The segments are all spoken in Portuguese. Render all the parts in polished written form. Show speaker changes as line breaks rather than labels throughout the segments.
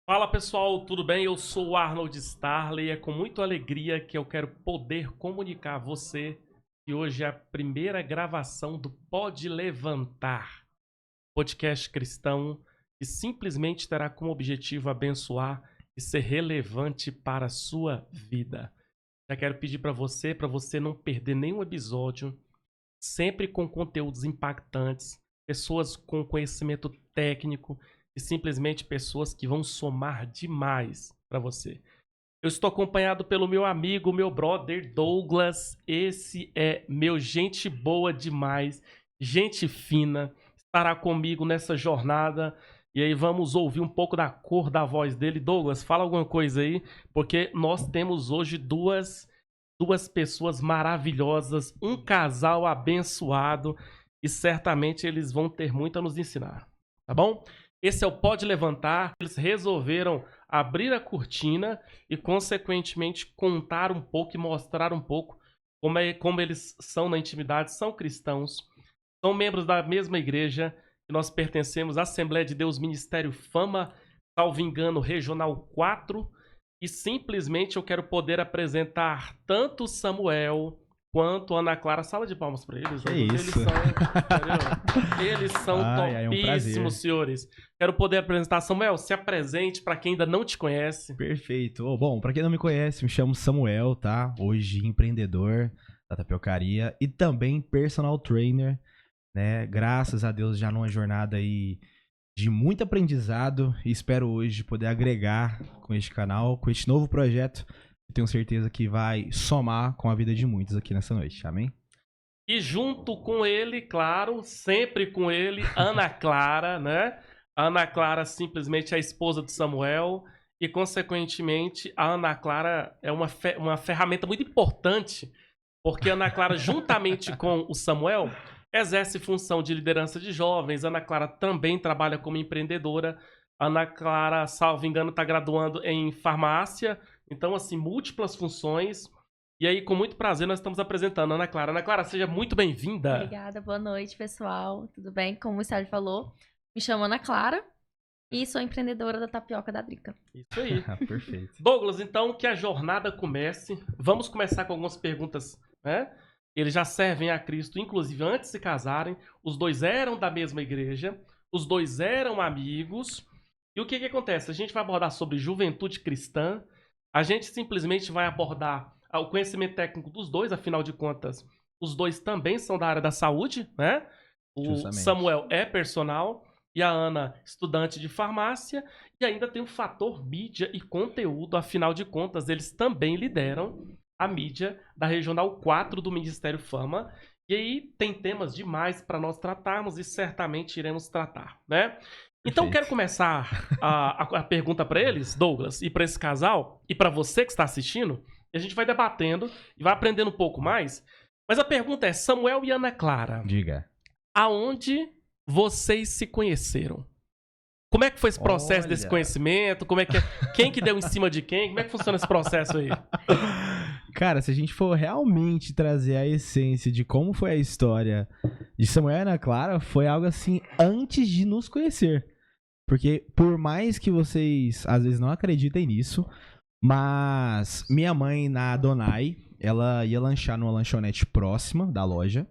Fala pessoal, tudo bem? Eu sou o Arnold Starley e é com muita alegria que eu quero poder comunicar a você que hoje é a primeira gravação do Pode Levantar, podcast cristão que simplesmente terá como objetivo abençoar e ser relevante para a sua vida. Já quero pedir para você não perder nenhum episódio, sempre com conteúdos impactantes, pessoas com conhecimento técnico e simplesmente pessoas que vão somar demais para você. Eu estou acompanhado pelo meu amigo, meu brother Douglas. Esse é meu gente boa demais, gente fina, estará comigo nessa jornada. E aí vamos ouvir um pouco da cor da voz dele. Douglas, fala alguma coisa aí, porque nós temos hoje duas pessoas maravilhosas, um casal abençoado e certamente eles vão ter muito a nos ensinar, tá bom? Esse é o Pode Levantar. Eles resolveram abrir a cortina e, consequentemente, contar um pouco e mostrar um pouco como eles são na intimidade, são cristãos, são membros da mesma igreja que nós pertencemos, Assembleia de Deus Ministério Fama, salvo engano, Regional 4. E simplesmente eu quero poder apresentar tanto Samuel quanto Ana Clara. Sala de palmas para eles,
Que
Douglas.
isso?
Eles são
É um prazer.
topíssimos, senhores. Quero poder apresentar. Samuel, se apresente para quem ainda não te conhece.
Perfeito. Bom, pra quem não me conhece, me chamo Samuel, tá? Hoje empreendedor da tapiocaria e também personal trainer, né? Graças a Deus já numa jornada aí de muito aprendizado e espero hoje poder agregar com este canal, com este novo projeto. Tenho certeza que vai somar com a vida de muitos aqui nessa noite, amém?
E junto com ele, claro, sempre com ele, Ana Clara, né? A Ana Clara simplesmente é a esposa de Samuel e, consequentemente, a Ana Clara é uma ferramenta muito importante, porque a Ana Clara, juntamente com o Samuel, exerce função de liderança de jovens. A Ana Clara também trabalha como empreendedora. A Ana Clara, salvo engano, está graduando em farmácia. Então, assim, múltiplas funções. E aí, com muito prazer, nós estamos apresentando a Ana Clara. Ana Clara, seja muito bem-vinda.
Obrigada, boa noite, pessoal. Tudo bem? Como o Sérgio falou, me chamo Ana Clara e sou empreendedora da Tapioca da Drica.
Isso aí.
Perfeito.
Douglas, então, que a jornada comece. Vamos começar com algumas perguntas, né? Eles já servem a Cristo, inclusive antes de se casarem. Os dois eram da mesma igreja, os dois eram amigos. E o que acontece? A gente vai abordar sobre juventude cristã. A gente simplesmente vai abordar o conhecimento técnico dos dois, afinal de contas, os dois também são da área da saúde, né? O
Justamente.
Samuel é personal e a Ana, estudante de farmácia, e ainda tem o fator mídia e conteúdo, afinal de contas, eles também lideram a mídia da Regional 4 do Ministério Fama. E aí tem temas demais para nós tratarmos e certamente iremos tratar, né? Então, quero começar a pergunta para eles, Douglas, e para esse casal, e para você que está assistindo, e a gente vai debatendo e vai aprendendo um pouco mais. Mas a pergunta é, Samuel e Ana Clara,
Diga.
aonde vocês se conheceram? Como é que foi esse processo desse conhecimento? Quem que deu em cima de quem? Como é que funciona esse processo aí?
Cara, se a gente for realmente trazer a essência de como foi a história de Samuel e Ana Clara, foi algo assim antes de nos conhecer. Porque por mais que vocês às vezes não acreditem nisso, mas minha mãe na Adonai, ela ia lanchar numa lanchonete próxima da loja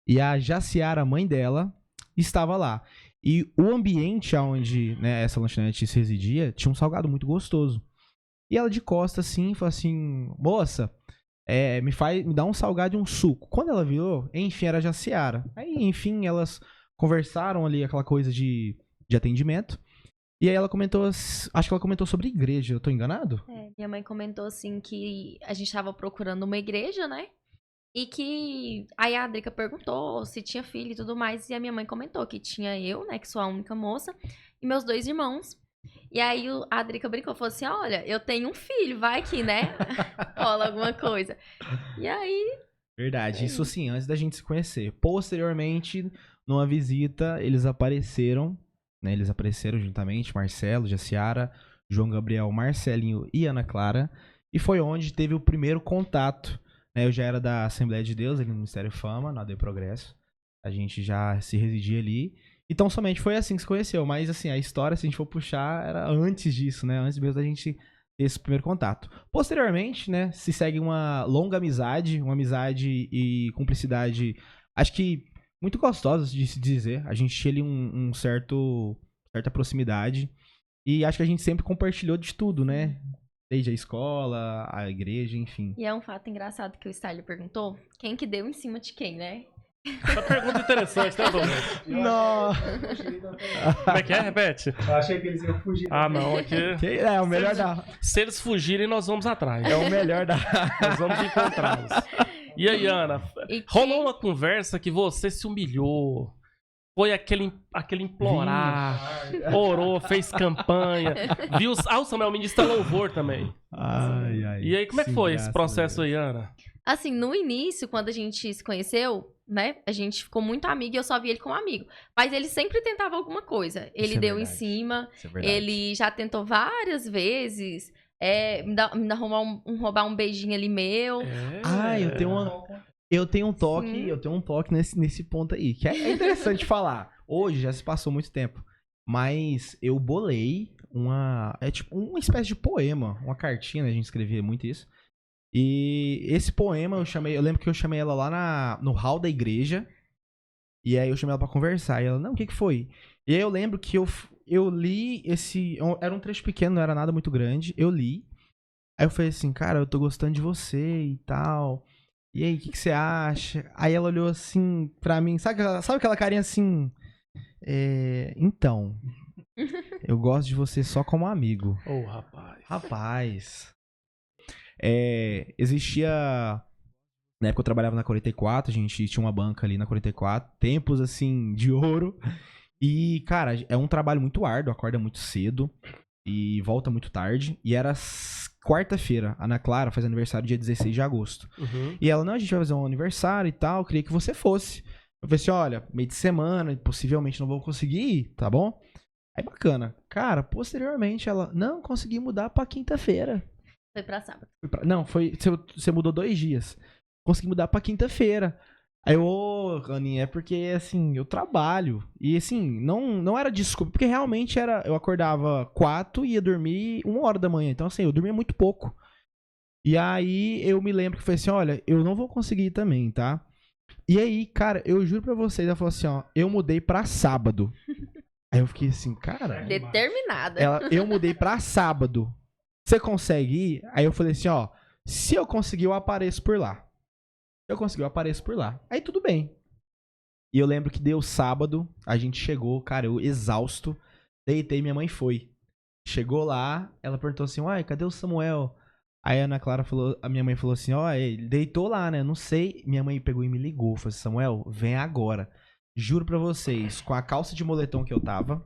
e a Jaciara, a mãe dela, estava lá. E o ambiente onde, né, essa lanchonete se residia tinha um salgado muito gostoso. E ela de costas assim, falou assim, moça, me dá um salgado e um suco. Quando ela virou, enfim, era a Jaciara. Aí, enfim, elas conversaram ali aquela coisa de atendimento. E aí ela comentou, acho que ela comentou sobre igreja, eu tô enganado?
Minha mãe comentou assim que a gente tava procurando uma igreja, né? E que aí a Drica perguntou se tinha filho e tudo mais. E a minha mãe comentou que tinha eu, né, que sou a única moça, e meus dois irmãos. E aí a Drica brincou, falou assim, olha, eu tenho um filho, vai que, né, rola alguma coisa. E aí...
Verdade, isso sim, antes da gente se conhecer. Posteriormente, numa visita, eles apareceram, né, eles apareceram juntamente, Marcelo, Jaciara, João Gabriel, Marcelinho e Ana Clara. E foi onde teve o primeiro contato. Eu já era da Assembleia de Deus, ali no Ministério Fama, no AD Progresso. A gente já se residia ali. Então, somente foi assim que se conheceu. Mas, assim, a história, se a gente for puxar, era antes disso, né? Antes mesmo da gente ter esse primeiro contato. Posteriormente, né, se segue uma longa amizade, uma amizade e cumplicidade, acho que muito gostosa de se dizer. A gente tinha ali certa proximidade. E acho que a gente sempre compartilhou de tudo, né? Desde a escola, a igreja, enfim.
E é um fato engraçado que o Starley perguntou, quem que deu em cima de quem, né?
Essa pergunta interessante, né, Douglas?
Não!
Como é que é? Repete.
Eu achei que eles iam fugir.
Ah, não, aqui...
É, o melhor da...
Se eles fugirem, nós vamos atrás.
É o melhor da...
Nós vamos encontrá-los. E aí, Ana,
E
rolou uma conversa que você se humilhou, foi aquele implorar, orou, fez campanha, viu... Ah, o Samuel ministra louvor também.
Ai, ai.
E aí, como é que
Sim,
foi esse
graças
processo
a
aí, Ana?
Assim, no início, quando a gente se conheceu, né? A gente ficou muito amigo e eu só vi ele como amigo. Mas ele sempre tentava alguma coisa. Ele
Isso é
deu em
verdade.
cima,
Isso é verdade.
ele já tentou várias vezes roubar um beijinho ali meu.
Ah, eu tenho um toque,
Sim.
nesse ponto aí, que é interessante falar. Hoje já se passou muito tempo, mas eu bolei uma espécie de poema, uma cartinha, né? A gente escrevia muito isso. E esse poema eu lembro que eu chamei ela lá no hall da igreja, e aí eu chamei ela pra conversar, e ela, não, o que foi? E aí eu lembro que eu li era um trecho pequeno, não era nada muito grande, eu li, aí eu falei assim, cara, eu tô gostando de você e tal... E aí, o que você acha? Aí ela olhou assim pra mim, sabe aquela carinha assim? Então, eu gosto de você só como amigo.
Ô, rapaz.
Rapaz, existia... Na época eu trabalhava na 44, a gente tinha uma banca ali na 44, tempos assim, de ouro. E, cara, é um trabalho muito árduo, acorda muito cedo e volta muito tarde. E era quarta-feira, a Ana Clara faz aniversário dia 16 de agosto.
Uhum.
E ela, não, a gente vai fazer um aniversário e tal, eu queria que você fosse. Eu falei assim, olha, meio de semana, possivelmente não vou conseguir ir, tá bom? Aí bacana. Cara, posteriormente ela, não, consegui mudar pra quinta-feira.
Foi pra sábado.
Não, você mudou 2 dias. Consegui mudar pra quinta-feira. Aí eu, Aninha, é porque, assim, eu trabalho. E, assim, não era desculpa, porque realmente eu acordava 4 e ia dormir 1h da manhã. Então, assim, eu dormia muito pouco. E aí eu me lembro que foi assim, olha, eu não vou conseguir ir também, tá? E aí, cara, eu juro pra vocês, ela falou assim, ó, eu mudei pra sábado. Aí eu fiquei assim, cara...
Determinada.
eu mudei pra sábado. Você consegue ir? Aí eu falei assim, ó, se eu conseguir, eu apareço por lá. Se eu conseguir, eu apareço por lá. Aí tudo bem. E eu lembro que deu sábado, a gente chegou, cara, eu exausto, deitei, minha mãe foi. Chegou lá, ela perguntou assim, uai, cadê o Samuel? Aí a Ana Clara falou, a minha mãe falou assim, ó, ele deitou lá, né, não sei. Minha mãe pegou e me ligou, falou assim, Samuel, vem agora. Juro pra vocês, com a calça de moletom que eu tava,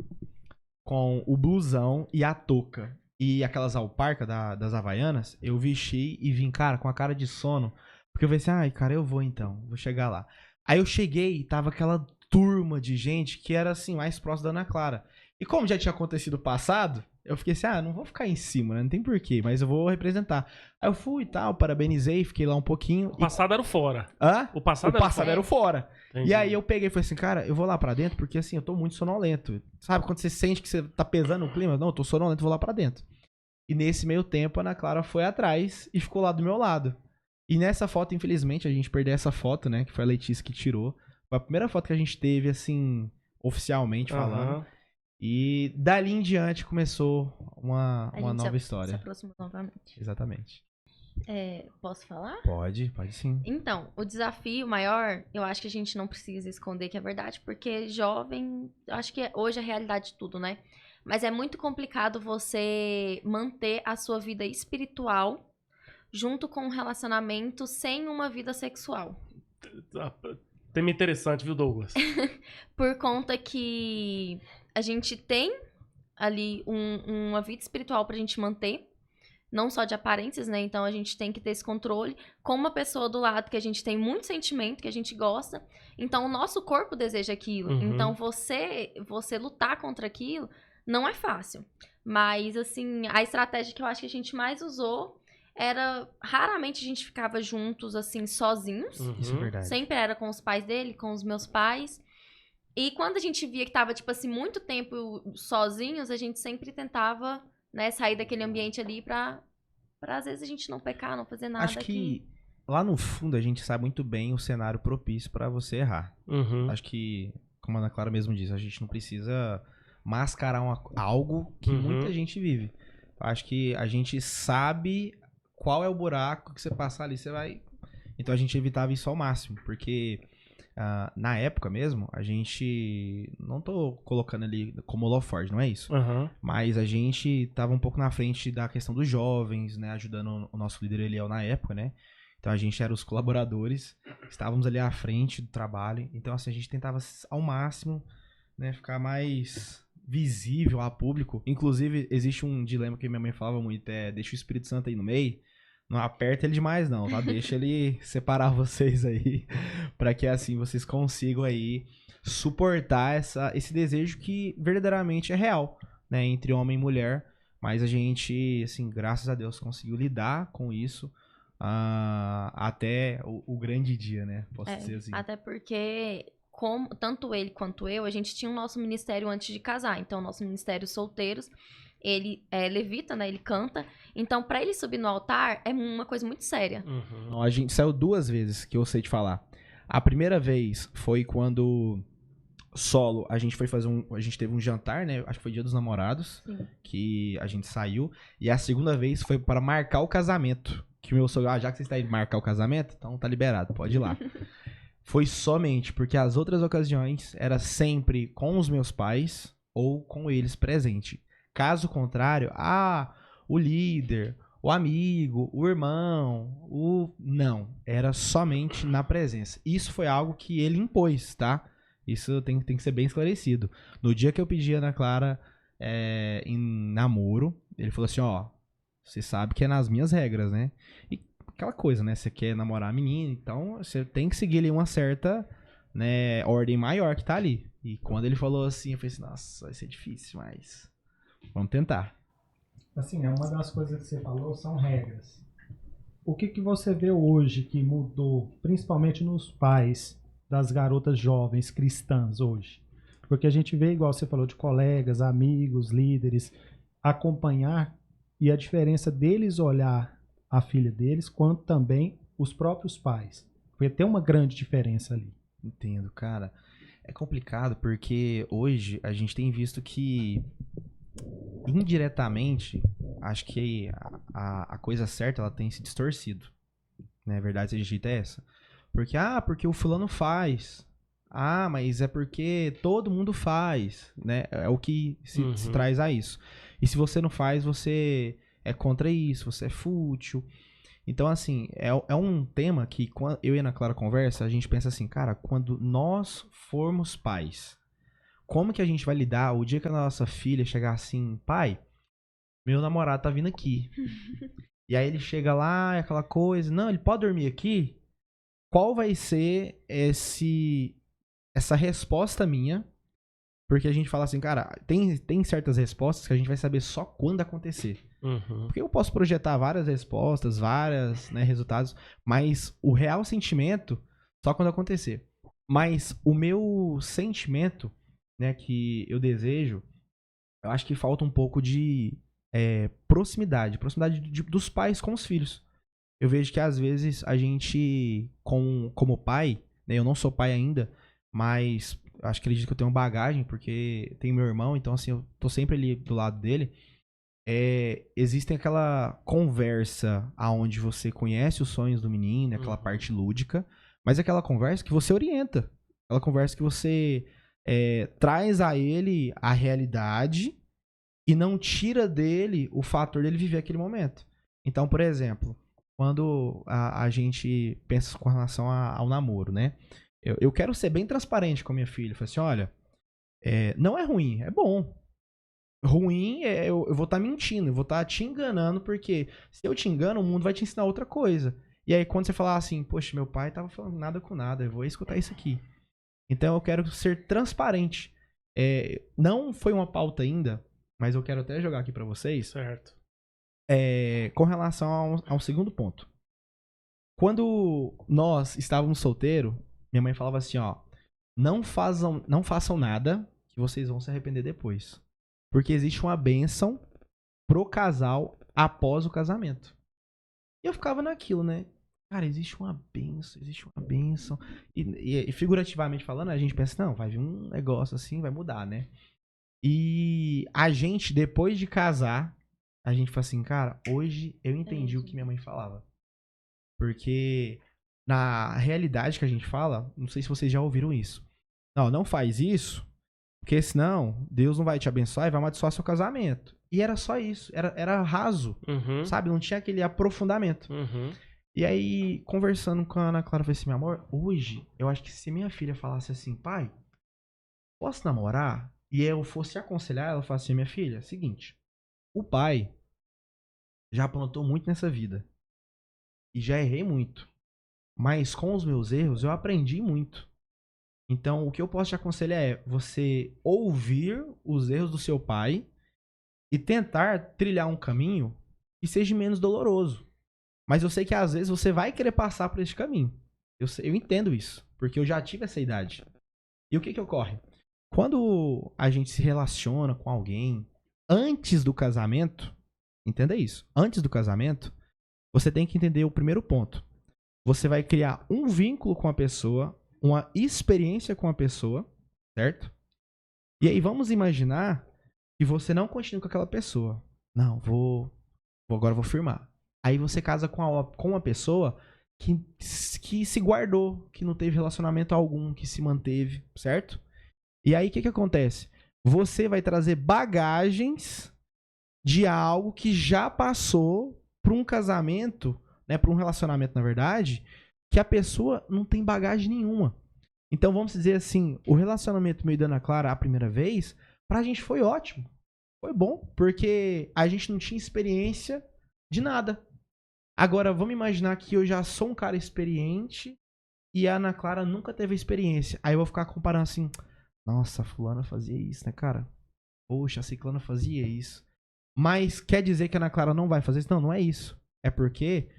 com o blusão e a touca, e aquelas alparcas das Havaianas, eu vesti e vim, cara, com a cara de sono, porque eu falei assim, ai, cara, eu vou então, vou chegar lá. Aí eu cheguei e tava aquela turma de gente que era, assim, mais próximo da Ana Clara. E como já tinha acontecido o passado, eu fiquei assim, não vou ficar em cima, né? Não tem porquê, mas eu vou representar. Aí eu fui e tal, parabenizei, fiquei lá um pouquinho.
O passado era o fora.
Hã?
O passado
era o fora.
Entendi.
E aí eu peguei e falei assim, cara, eu vou lá pra dentro, porque assim, eu tô muito sonolento. Sabe quando você sente que você tá pesando o clima? Não, eu tô sonolento, vou lá pra dentro. E nesse meio tempo, a Ana Clara foi atrás e ficou lá do meu lado. E nessa foto, infelizmente, a gente perdeu essa foto, né? Que foi a Letícia que tirou. Foi a primeira foto que a gente teve, assim, oficialmente falando.
Aham.
E dali em diante começou uma
A gente
nova
se
história.
aproximou novamente.
Exatamente.
Posso falar?
Pode sim.
Então, o desafio maior, eu acho que a gente não precisa esconder que é verdade, porque jovem, eu acho que hoje é a realidade de tudo, né? Mas é muito complicado você manter a sua vida espiritual junto com um relacionamento sem uma vida sexual.
Tema interessante, viu, Douglas?
Por conta que a gente tem ali uma vida espiritual pra gente manter, não só de aparências, né? Então a gente tem que ter esse controle com uma pessoa do lado que a gente tem muito sentimento, que a gente gosta. Então o nosso corpo deseja aquilo.
Uhum.
Então você lutar contra aquilo não é fácil. Mas assim, a estratégia que eu acho que a gente mais usou era, raramente a gente ficava juntos assim sozinhos.
Uhum.
Isso é verdade.
Sempre era com os pais dele, com os meus pais. E quando a gente via que tava, tipo assim, muito tempo sozinhos, a gente sempre tentava, né, sair daquele ambiente ali pra às vezes a gente não pecar, não fazer
Acho
nada
que lá no fundo a gente sabe muito bem o cenário propício pra você errar.
Uhum.
Acho que, como a Ana Clara mesmo disse, a gente não precisa mascarar algo que
Uhum.
muita gente vive. Acho que a gente sabe qual é o buraco que você passar ali, você vai... Então a gente evitava isso ao máximo, porque na época mesmo, a gente... Não tô colocando ali como holoforte, não é isso?
Uhum.
Mas a gente tava um pouco na frente da questão dos jovens, né? Ajudando o nosso líder Eliel na época, né? Então a gente era os colaboradores, estávamos ali à frente do trabalho. Então assim, a gente tentava ao máximo, né, ficar mais visível a público. Inclusive, existe um dilema que minha mãe falava muito, deixa o Espírito Santo aí no meio. Não aperta ele demais não, tá? Deixa ele separar vocês aí, para que assim vocês consigam aí suportar esse desejo que verdadeiramente é real, né, entre homem e mulher. Mas a gente, assim, graças a Deus conseguiu lidar com isso até o grande dia, né? Posso dizer assim.
até porque, como, tanto ele quanto eu, a gente tinha o nosso ministério antes de casar. Então, o nosso ministério solteiros, ele é levita, né? Ele canta. Então, pra ele subir no altar, é uma coisa muito séria.
Uhum.
Então, a gente saiu 2 vezes, que eu sei te falar. A primeira vez foi quando solo, a gente foi fazer a gente teve um jantar, né? Acho que foi Dia dos Namorados,
Sim.
que a gente saiu. E a segunda vez foi para marcar o casamento. Que o meu sogro, já que você está aí marcar o casamento, então tá liberado, pode ir lá. Foi somente porque as outras ocasiões era sempre com os meus pais ou com eles presente. Caso contrário, o líder, o amigo, o irmão, não, era somente na presença. Isso foi algo que ele impôs, tá? Isso tem que ser bem esclarecido. No dia que eu pedi a Ana Clara em namoro, ele falou assim, ó, você sabe que é nas minhas regras, né? E aquela coisa, né? Você quer namorar a menina, então você tem que seguir ali uma certa, né, ordem maior que tá ali. E quando ele falou assim, eu falei assim, nossa, vai ser difícil, mas vamos tentar.
Assim, né, uma das coisas que você falou são regras. O que você vê hoje que mudou, principalmente nos pais das garotas jovens cristãs hoje? Porque a gente vê, igual você falou, de colegas, amigos, líderes, acompanhar e a diferença deles olhar a filha deles, quanto também os próprios pais. Porque tem uma grande diferença ali.
Entendo, cara. É complicado porque hoje a gente tem visto que indiretamente, acho que a coisa certa ela tem se distorcido. Né? A verdade seja dita é essa. Porque o fulano faz. Mas é porque todo mundo faz, né? É o que se traz a isso. E se você não faz, você é contra isso, você é fútil. Então, assim, é um tema que quando eu e a Ana Clara conversa, a gente pensa assim, cara, quando nós formos pais, como que a gente vai lidar o dia que a nossa filha chegar assim, pai, meu namorado tá vindo aqui. E aí ele chega lá, aquela coisa, não, ele pode dormir aqui? Qual vai ser essa resposta minha? Porque a gente fala assim, cara, tem certas respostas que a gente vai saber só quando acontecer.
Uhum.
Porque eu posso projetar várias respostas, vários, né, resultados, mas o real sentimento só quando acontecer. Mas o meu sentimento, né, que eu desejo, eu acho que falta um pouco de proximidade dos pais com os filhos. Eu vejo que às vezes a gente, como pai, né, eu não sou pai ainda, mas acho que acredito que eu tenho bagagem, porque tem meu irmão, então assim, eu tô sempre ali do lado dele. Existem aquela conversa aonde você conhece os sonhos do menino, aquela parte lúdica, mas é aquela conversa que você orienta. Aquela conversa que você traz a ele a realidade e não tira dele o fator dele viver aquele momento. Então, por exemplo, quando a gente pensa com relação ao namoro, né? Eu quero ser bem transparente com a minha filha. Eu falo assim, olha, não é ruim, é bom. Ruim eu vou estar mentindo, eu vou estar te enganando, porque se eu te engano, o mundo vai te ensinar outra coisa. E aí quando você falar assim, poxa, meu pai tava falando nada com nada, eu vou escutar isso aqui. Então eu quero ser transparente. Não foi uma pauta ainda, mas eu quero até jogar aqui pra vocês.
Certo.
Com relação a um segundo ponto. Quando nós estávamos solteiros, minha mãe falava assim, ó, não façam nada que vocês vão se arrepender depois. Porque existe uma bênção pro casal após o casamento. E eu ficava naquilo, né? Cara, existe uma bênção. E figurativamente falando, a gente pensa, não, vai vir um negócio assim, vai mudar, né? E a gente, depois de casar, a gente fala assim, cara, hoje eu entendi o que minha mãe falava. Porque na realidade que a gente fala, não sei se vocês já ouviram isso. Não faz isso, porque senão Deus não vai te abençoar e vai amaldiçoar seu casamento. E era só isso, era raso, sabe? Não tinha aquele aprofundamento. E aí, conversando com a Ana Clara, eu falei assim, meu amor, hoje, eu acho que se minha filha falasse assim, pai, posso namorar? E eu fosse aconselhar, ela falasse assim, minha filha, seguinte, o pai já aprontou muito nessa vida. E já errei muito. Mas com os meus erros, eu aprendi muito. Então, o que eu posso te aconselhar é você ouvir os erros do seu pai e tentar trilhar um caminho que seja menos doloroso. Mas eu sei que às vezes você vai querer passar por esse caminho. Eu entendo isso, porque eu já tive essa idade. E o que ocorre? Quando a gente se relaciona com alguém antes do casamento, entenda isso, antes do casamento, você tem que entender o primeiro ponto. Você vai criar um vínculo com a pessoa, uma experiência com a pessoa, certo? E aí vamos imaginar que você não continue com aquela pessoa. Não, agora vou firmar. Aí você casa com uma pessoa que se guardou, que não teve relacionamento algum, que se manteve, certo? E aí o que acontece? Você vai trazer bagagens de algo que já passou para um casamento, né, para um relacionamento, na verdade, que a pessoa não tem bagagem nenhuma. Então vamos dizer assim, o relacionamento meu e da Ana Clara a primeira vez, pra gente foi ótimo. Foi bom, porque a gente não tinha experiência de nada. Agora, vamos imaginar que eu já sou um cara experiente e a Ana Clara nunca teve experiência. Aí eu vou ficar comparando assim, nossa, a fulana fazia isso, né, cara? Poxa, a ciclana fazia isso. Mas quer dizer que a Ana Clara não vai fazer isso? Não, não é isso. É porque,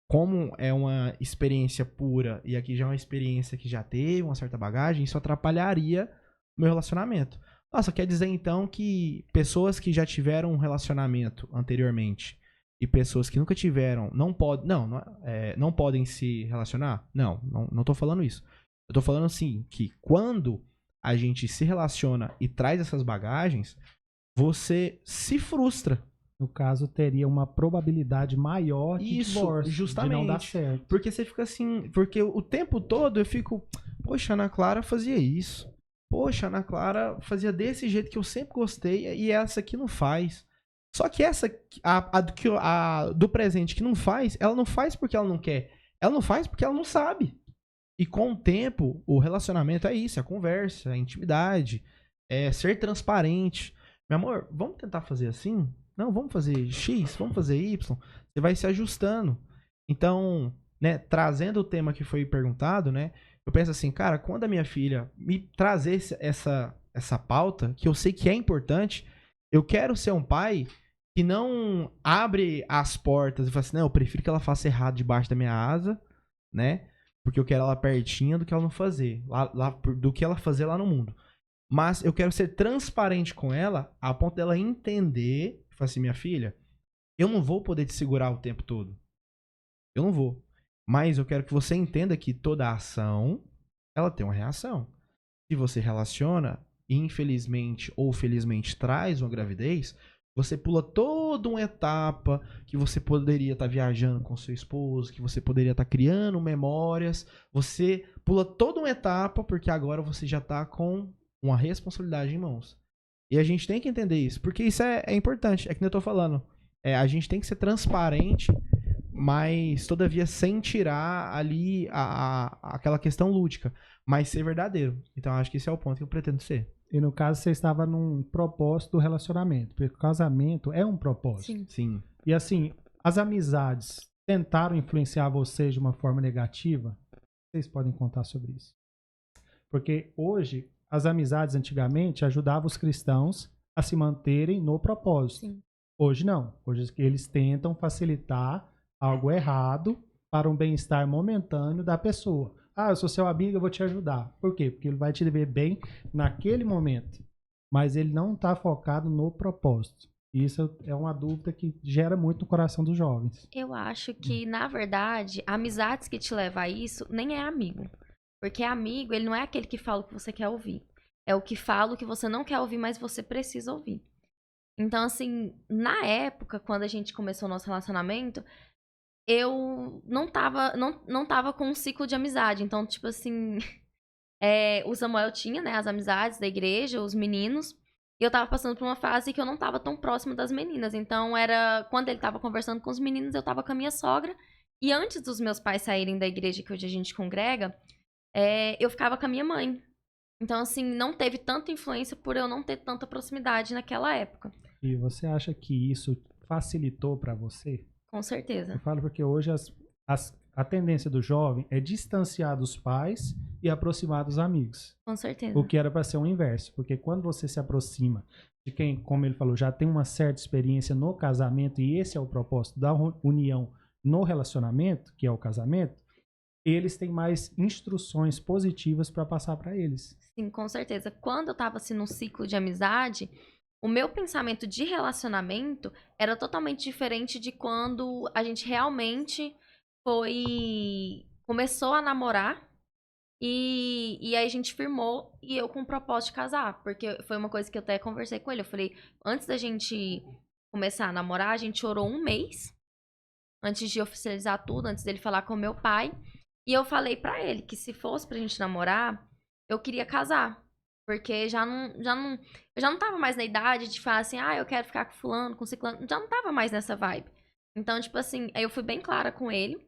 como é uma experiência pura e aqui já é uma experiência que já teve uma certa bagagem, isso atrapalharia o meu relacionamento. Nossa, quer dizer então que pessoas que já tiveram um relacionamento anteriormente e pessoas que nunca tiveram não podem se relacionar? Não tô falando isso. Eu tô falando assim, que quando a gente se relaciona e traz essas bagagens, você se frustra.
No caso, teria uma probabilidade maior de divórcio,
justamente,
de não dar certo.
Porque você fica assim... Porque o tempo todo eu fico... Poxa, a Ana Clara fazia isso. Poxa, a Ana Clara fazia desse jeito que eu sempre gostei e essa aqui não faz. Só que essa, a do presente que não faz, ela não faz porque ela não quer. Ela não faz porque ela não sabe. E com o tempo, o relacionamento é isso, é a conversa, é a intimidade, é ser transparente. Meu amor, vamos tentar fazer assim? Não, vamos fazer X, vamos fazer Y. Você vai se ajustando. Então, né, trazendo o tema que foi perguntado, né, eu penso assim, cara, quando a minha filha me trazer essa pauta, que eu sei que é importante, eu quero ser um pai que não abre as portas e fala assim, não, eu prefiro que ela faça errado debaixo da minha asa, né, porque eu quero ela pertinho do que ela não fazer, do que ela fazer lá no mundo. Mas eu quero ser transparente com ela a ponto dela entender, falar assim, minha filha, eu não vou poder te segurar o tempo todo. Eu não vou. Mas eu quero que você entenda que toda ação, ela tem uma reação. Se você relaciona, infelizmente ou felizmente traz uma gravidez, você pula toda uma etapa que você poderia estar viajando com seu esposo, que você poderia estar criando memórias. Você pula toda uma etapa porque agora você já está com uma responsabilidade em mãos. E a gente tem que entender isso, porque isso é importante. É que eu tô falando. A gente tem que ser transparente, mas todavia sem tirar ali aquela questão lúdica, mas ser verdadeiro. Então acho que esse é o ponto que eu pretendo ser.
E no caso você estava num propósito do relacionamento, porque o casamento é um propósito.
Sim.
E assim, as amizades tentaram influenciar vocês de uma forma negativa? Vocês podem contar sobre isso. Porque hoje, as amizades antigamente ajudavam os cristãos a se manterem no propósito.
Sim.
Hoje não. Hoje eles tentam facilitar algo errado para um bem-estar momentâneo da pessoa. eu sou seu amigo, eu vou te ajudar. Por quê? Porque ele vai te ver bem naquele momento. Mas ele não está focado no propósito. Isso é uma dúvida que gera muito no coração dos jovens.
Eu acho que, na verdade, amizades que te levam a isso nem é amigo. Porque amigo, ele não é aquele que fala o que você quer ouvir. É o que fala o que você não quer ouvir, mas você precisa ouvir. Então, assim, na época, quando a gente começou o nosso relacionamento, eu não tava com um ciclo de amizade. Então, tipo assim, o Samuel tinha, né, as amizades da igreja, os meninos. E eu tava passando por uma fase que eu não tava tão próximo das meninas. Então, quando ele tava conversando com os meninos, eu tava com a minha sogra. E antes dos meus pais saírem da igreja que hoje a gente congrega, eu ficava com a minha mãe. Então, assim, não teve tanta influência por eu não ter tanta proximidade naquela época.
E você acha que isso facilitou para você?
Com certeza.
Eu falo porque hoje a tendência do jovem é distanciar dos pais e aproximar dos amigos.
Com certeza.
O que era para ser o inverso. Porque quando você se aproxima de quem, como ele falou, já tem uma certa experiência no casamento, e esse é o propósito da união no relacionamento, que é o casamento, eles têm mais instruções positivas para passar para eles.
Sim, com certeza. Quando eu tava assim num ciclo de amizade, o meu pensamento de relacionamento era totalmente diferente de quando a gente realmente começou a namorar e aí a gente firmou e eu com o propósito de casar, porque foi uma coisa que eu até conversei com ele. Eu falei, antes da gente começar a namorar, a gente orou 1 mês antes de oficializar tudo, antes dele falar com o meu pai. E eu falei pra ele que se fosse pra gente namorar, eu queria casar. Porque eu já não tava mais na idade de falar assim, eu quero ficar com fulano, com ciclano. Já não tava mais nessa vibe. Então, tipo assim, aí eu fui bem clara com ele.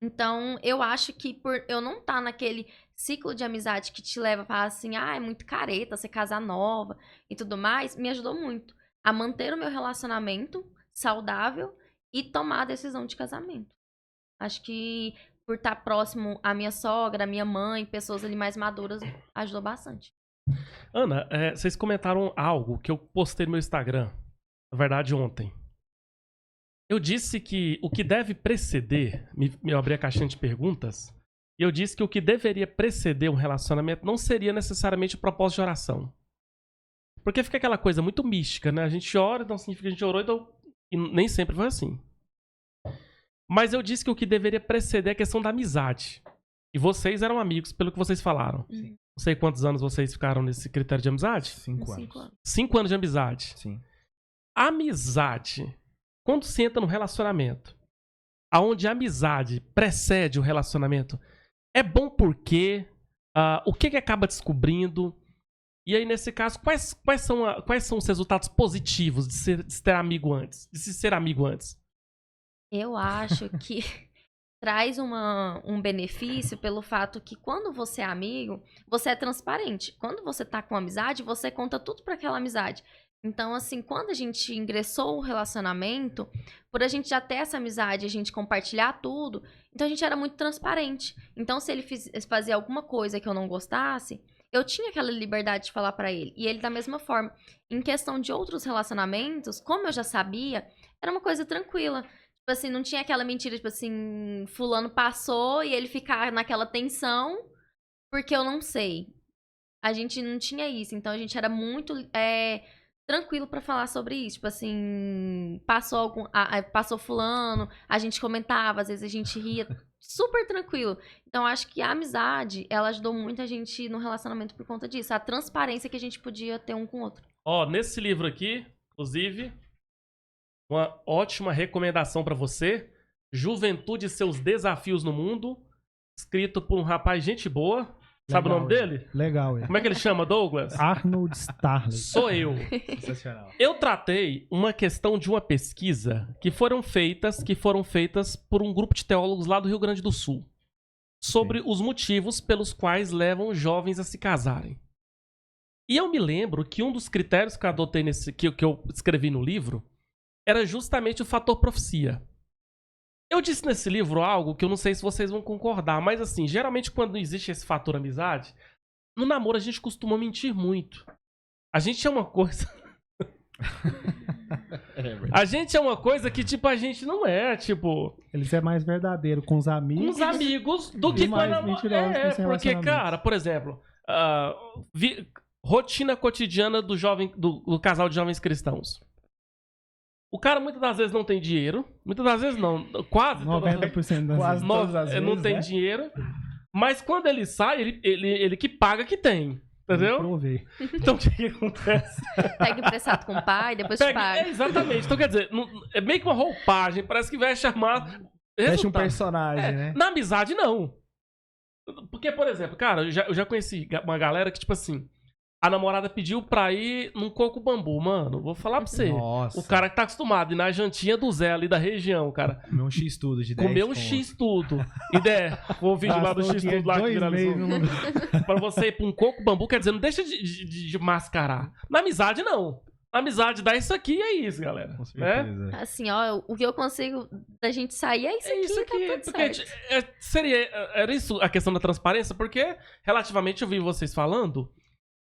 Então, eu acho que por eu não estar naquele ciclo de amizade que te leva a falar assim, é muito careta, você casar nova e tudo mais, me ajudou muito a manter o meu relacionamento saudável e tomar a decisão de casamento. Acho que por estar próximo à minha sogra, à minha mãe, pessoas ali mais maduras, ajudou bastante.
Ana, vocês comentaram algo que eu postei no meu Instagram, na verdade ontem. Eu disse que o que deve preceder, me abri a caixinha de perguntas, e eu disse que o que deveria preceder um relacionamento não seria necessariamente o propósito de oração. Porque fica aquela coisa muito mística, né? A gente ora, então significa que a gente orou, então... e nem sempre foi assim. Mas eu disse que o que deveria preceder é a questão da amizade. E vocês eram amigos, pelo que vocês falaram.
Sim.
Não sei quantos anos vocês ficaram nesse critério de amizade.
5 anos.
5 anos de amizade.
Sim.
Amizade, quando se entra num relacionamento, aonde a amizade precede o relacionamento, é bom porque o que acaba descobrindo? E aí, nesse caso, quais são os resultados positivos de se ter amigo antes? De se ser amigo antes?
Eu acho que traz um benefício pelo fato que quando você é amigo, você é transparente. Quando você tá com amizade, você conta tudo pra aquela amizade. Então, assim, quando a gente ingressou o relacionamento, por a gente já ter essa amizade, a gente compartilhar tudo, então a gente era muito transparente. Então, se ele fazia alguma coisa que eu não gostasse, eu tinha aquela liberdade de falar pra ele. E ele da mesma forma. Em questão de outros relacionamentos, como eu já sabia, era uma coisa tranquila. Tipo assim, não tinha aquela mentira, tipo assim, fulano passou e ele ficar naquela tensão porque eu não sei. A gente não tinha isso, então a gente era muito tranquilo pra falar sobre isso. Tipo assim, passou fulano, a gente comentava, às vezes a gente ria, super tranquilo. Então acho que a amizade, ela ajudou muito a gente no relacionamento por conta disso. A transparência que a gente podia ter um com o outro.
Nesse livro aqui, inclusive... uma ótima recomendação pra você. Juventude e seus desafios no mundo. Escrito por um rapaz gente boa. Sabe o nome dele?
Legal.
Como é que ele chama, Douglas?
Arnold Starley.
Sou eu.
Sensacional.
Eu tratei uma questão de uma pesquisa que foram feitas por um grupo de teólogos lá do Rio Grande do Sul. Sobre os motivos pelos quais levam jovens a se casarem. E eu me lembro que um dos critérios que eu adotei que eu escrevi no livro era justamente o fator profecia. Eu disse nesse livro algo que eu não sei se vocês vão concordar, mas assim, geralmente quando existe esse fator amizade, no namoro a gente costuma mentir muito. A gente é uma coisa... A gente é uma coisa que, tipo, a gente não é, tipo...
Eles é mais verdadeiro com os amigos.
Com os amigos do
E
que com a
mais
namorada.
mentirosos com os
Porque,
relacionamentos.
cara, por exemplo, rotina cotidiana do casal de jovens cristãos. O cara muitas das vezes não tem dinheiro. Muitas das vezes não. Quase.
90% das
Quase
vezes.
todas as
Não
vezes,
tem
né?
dinheiro. Mas quando ele sai, ele que paga que tem. Entendeu?
Provei.
Então o que, que acontece?
Pega emprestado com o pai, depois te paga.
Exatamente. Então quer dizer, é meio que uma roupagem. Parece que vai chamar.
Veste um
resultado.
personagem, né?
Na amizade, não. Porque, por exemplo, cara, eu já conheci uma galera que, tipo assim, a namorada pediu pra ir num coco bambu. Mano, vou falar pra você.
Nossa.
O cara que tá acostumado a ir na jantinha do Zé ali da região, cara.
Comeu um X tudo de 10
Comeu um
conto.
X tudo. Ideia. O vídeo lá do
Gastou
X
dinheiro
tudo lá que
2
viralizou.
meses no-
Pra você ir pra um coco bambu, quer dizer, não deixa de mascarar. Na amizade, não. Na amizade, dá isso aqui e é isso, galera.
Com
Né?
certeza.
Assim, ó, o que eu consigo da gente sair é isso
É
aqui,
isso
tá
aqui.
tudo
Porque
certo.
era isso a questão da transparência, porque relativamente eu vi vocês falando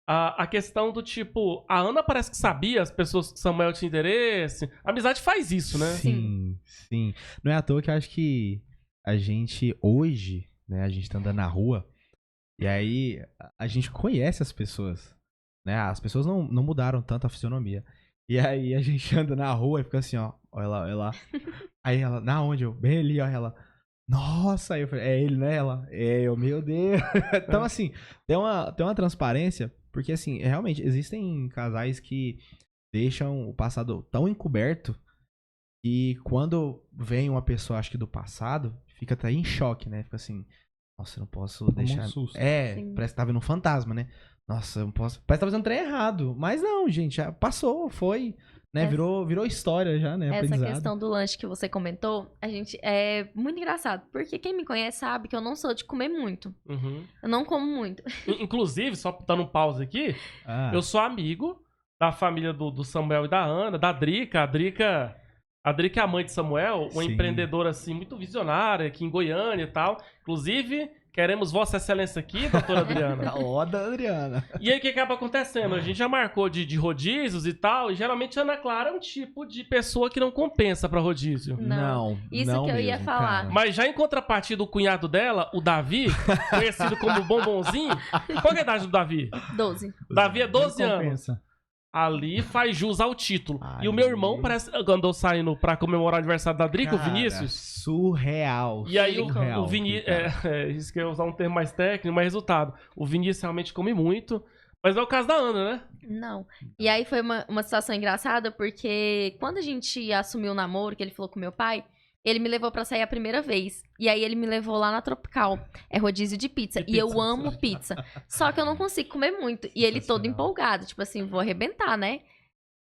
a questão do tipo, a Ana parece que sabia as pessoas que Samuel tinha interesse. A amizade faz isso, né?
Sim, sim. Não é à toa que eu acho que a gente hoje, né, a gente tá andando na rua e aí a gente conhece as pessoas, né? As pessoas não mudaram tanto a fisionomia. E aí a gente anda na rua e fica assim, ó, olha lá, olha lá. Aí ela, na onde eu? Bem ali, ó, ela. Nossa, aí eu falei, é ele, né? Ela, é eu, meu Deus. Então, assim, tem uma transparência, porque, assim, realmente, existem casais que deixam o passado tão encoberto que quando vem uma pessoa, acho que do passado, fica até em choque, né? Fica assim, nossa, eu não posso deixar...
um susto.
Sim.
Parece que tá vendo um fantasma, né? Nossa, eu não posso... Parece que tá fazendo trem errado. Mas não, gente, já passou, foi... Né?
Essa-
Virou história já, né?
Essa
Aprendizado.
questão do lanche que você comentou, a gente é muito engraçado, porque quem me conhece sabe que eu não sou de comer muito.
Uhum.
Eu não como muito.
Inclusive, só dando um pause aqui,
Ah,
eu sou amigo da família do Samuel e da Ana, da Drica. A Drica é a mãe de Samuel, uma
Sim.
empreendedora assim muito visionária aqui em Goiânia e tal. Inclusive, queremos Vossa Excelência aqui, doutora Adriana.
Ó da Adriana.
E aí o que acaba acontecendo? A gente já marcou de rodízios e tal, e geralmente a Ana Clara é um tipo de pessoa que não compensa pra rodízio.
Não. Isso
não
que eu ia
mesmo,
falar.
cara.
Mas já em contrapartida, o cunhado dela, o Davi, conhecido como Bombonzinho, qual que é a idade do Davi?
12.
Davi é 12
Não
anos.
compensa.
Ali faz jus ao título.
Ai,
E o meu irmão parece andou saindo pra comemorar o aniversário da Drica, o
Cara,
Vinícius.
Surreal.
E aí
surreal,
o Vinícius.
cara.
Isso que eu ia usar um termo mais técnico, mas resultado. O Vinícius realmente come muito. Mas é o caso da Ana, né?
Não. E aí foi uma situação engraçada, porque quando a gente assumiu o namoro, que ele falou com meu pai, ele me levou pra sair a primeira vez. E aí ele me levou lá na Tropical. É rodízio de pizza.
De
E eu
pizza.
amo pizza. Só que eu não consigo comer muito. E ele todo
Sensacional.
empolgado. Tipo assim, vou arrebentar, né?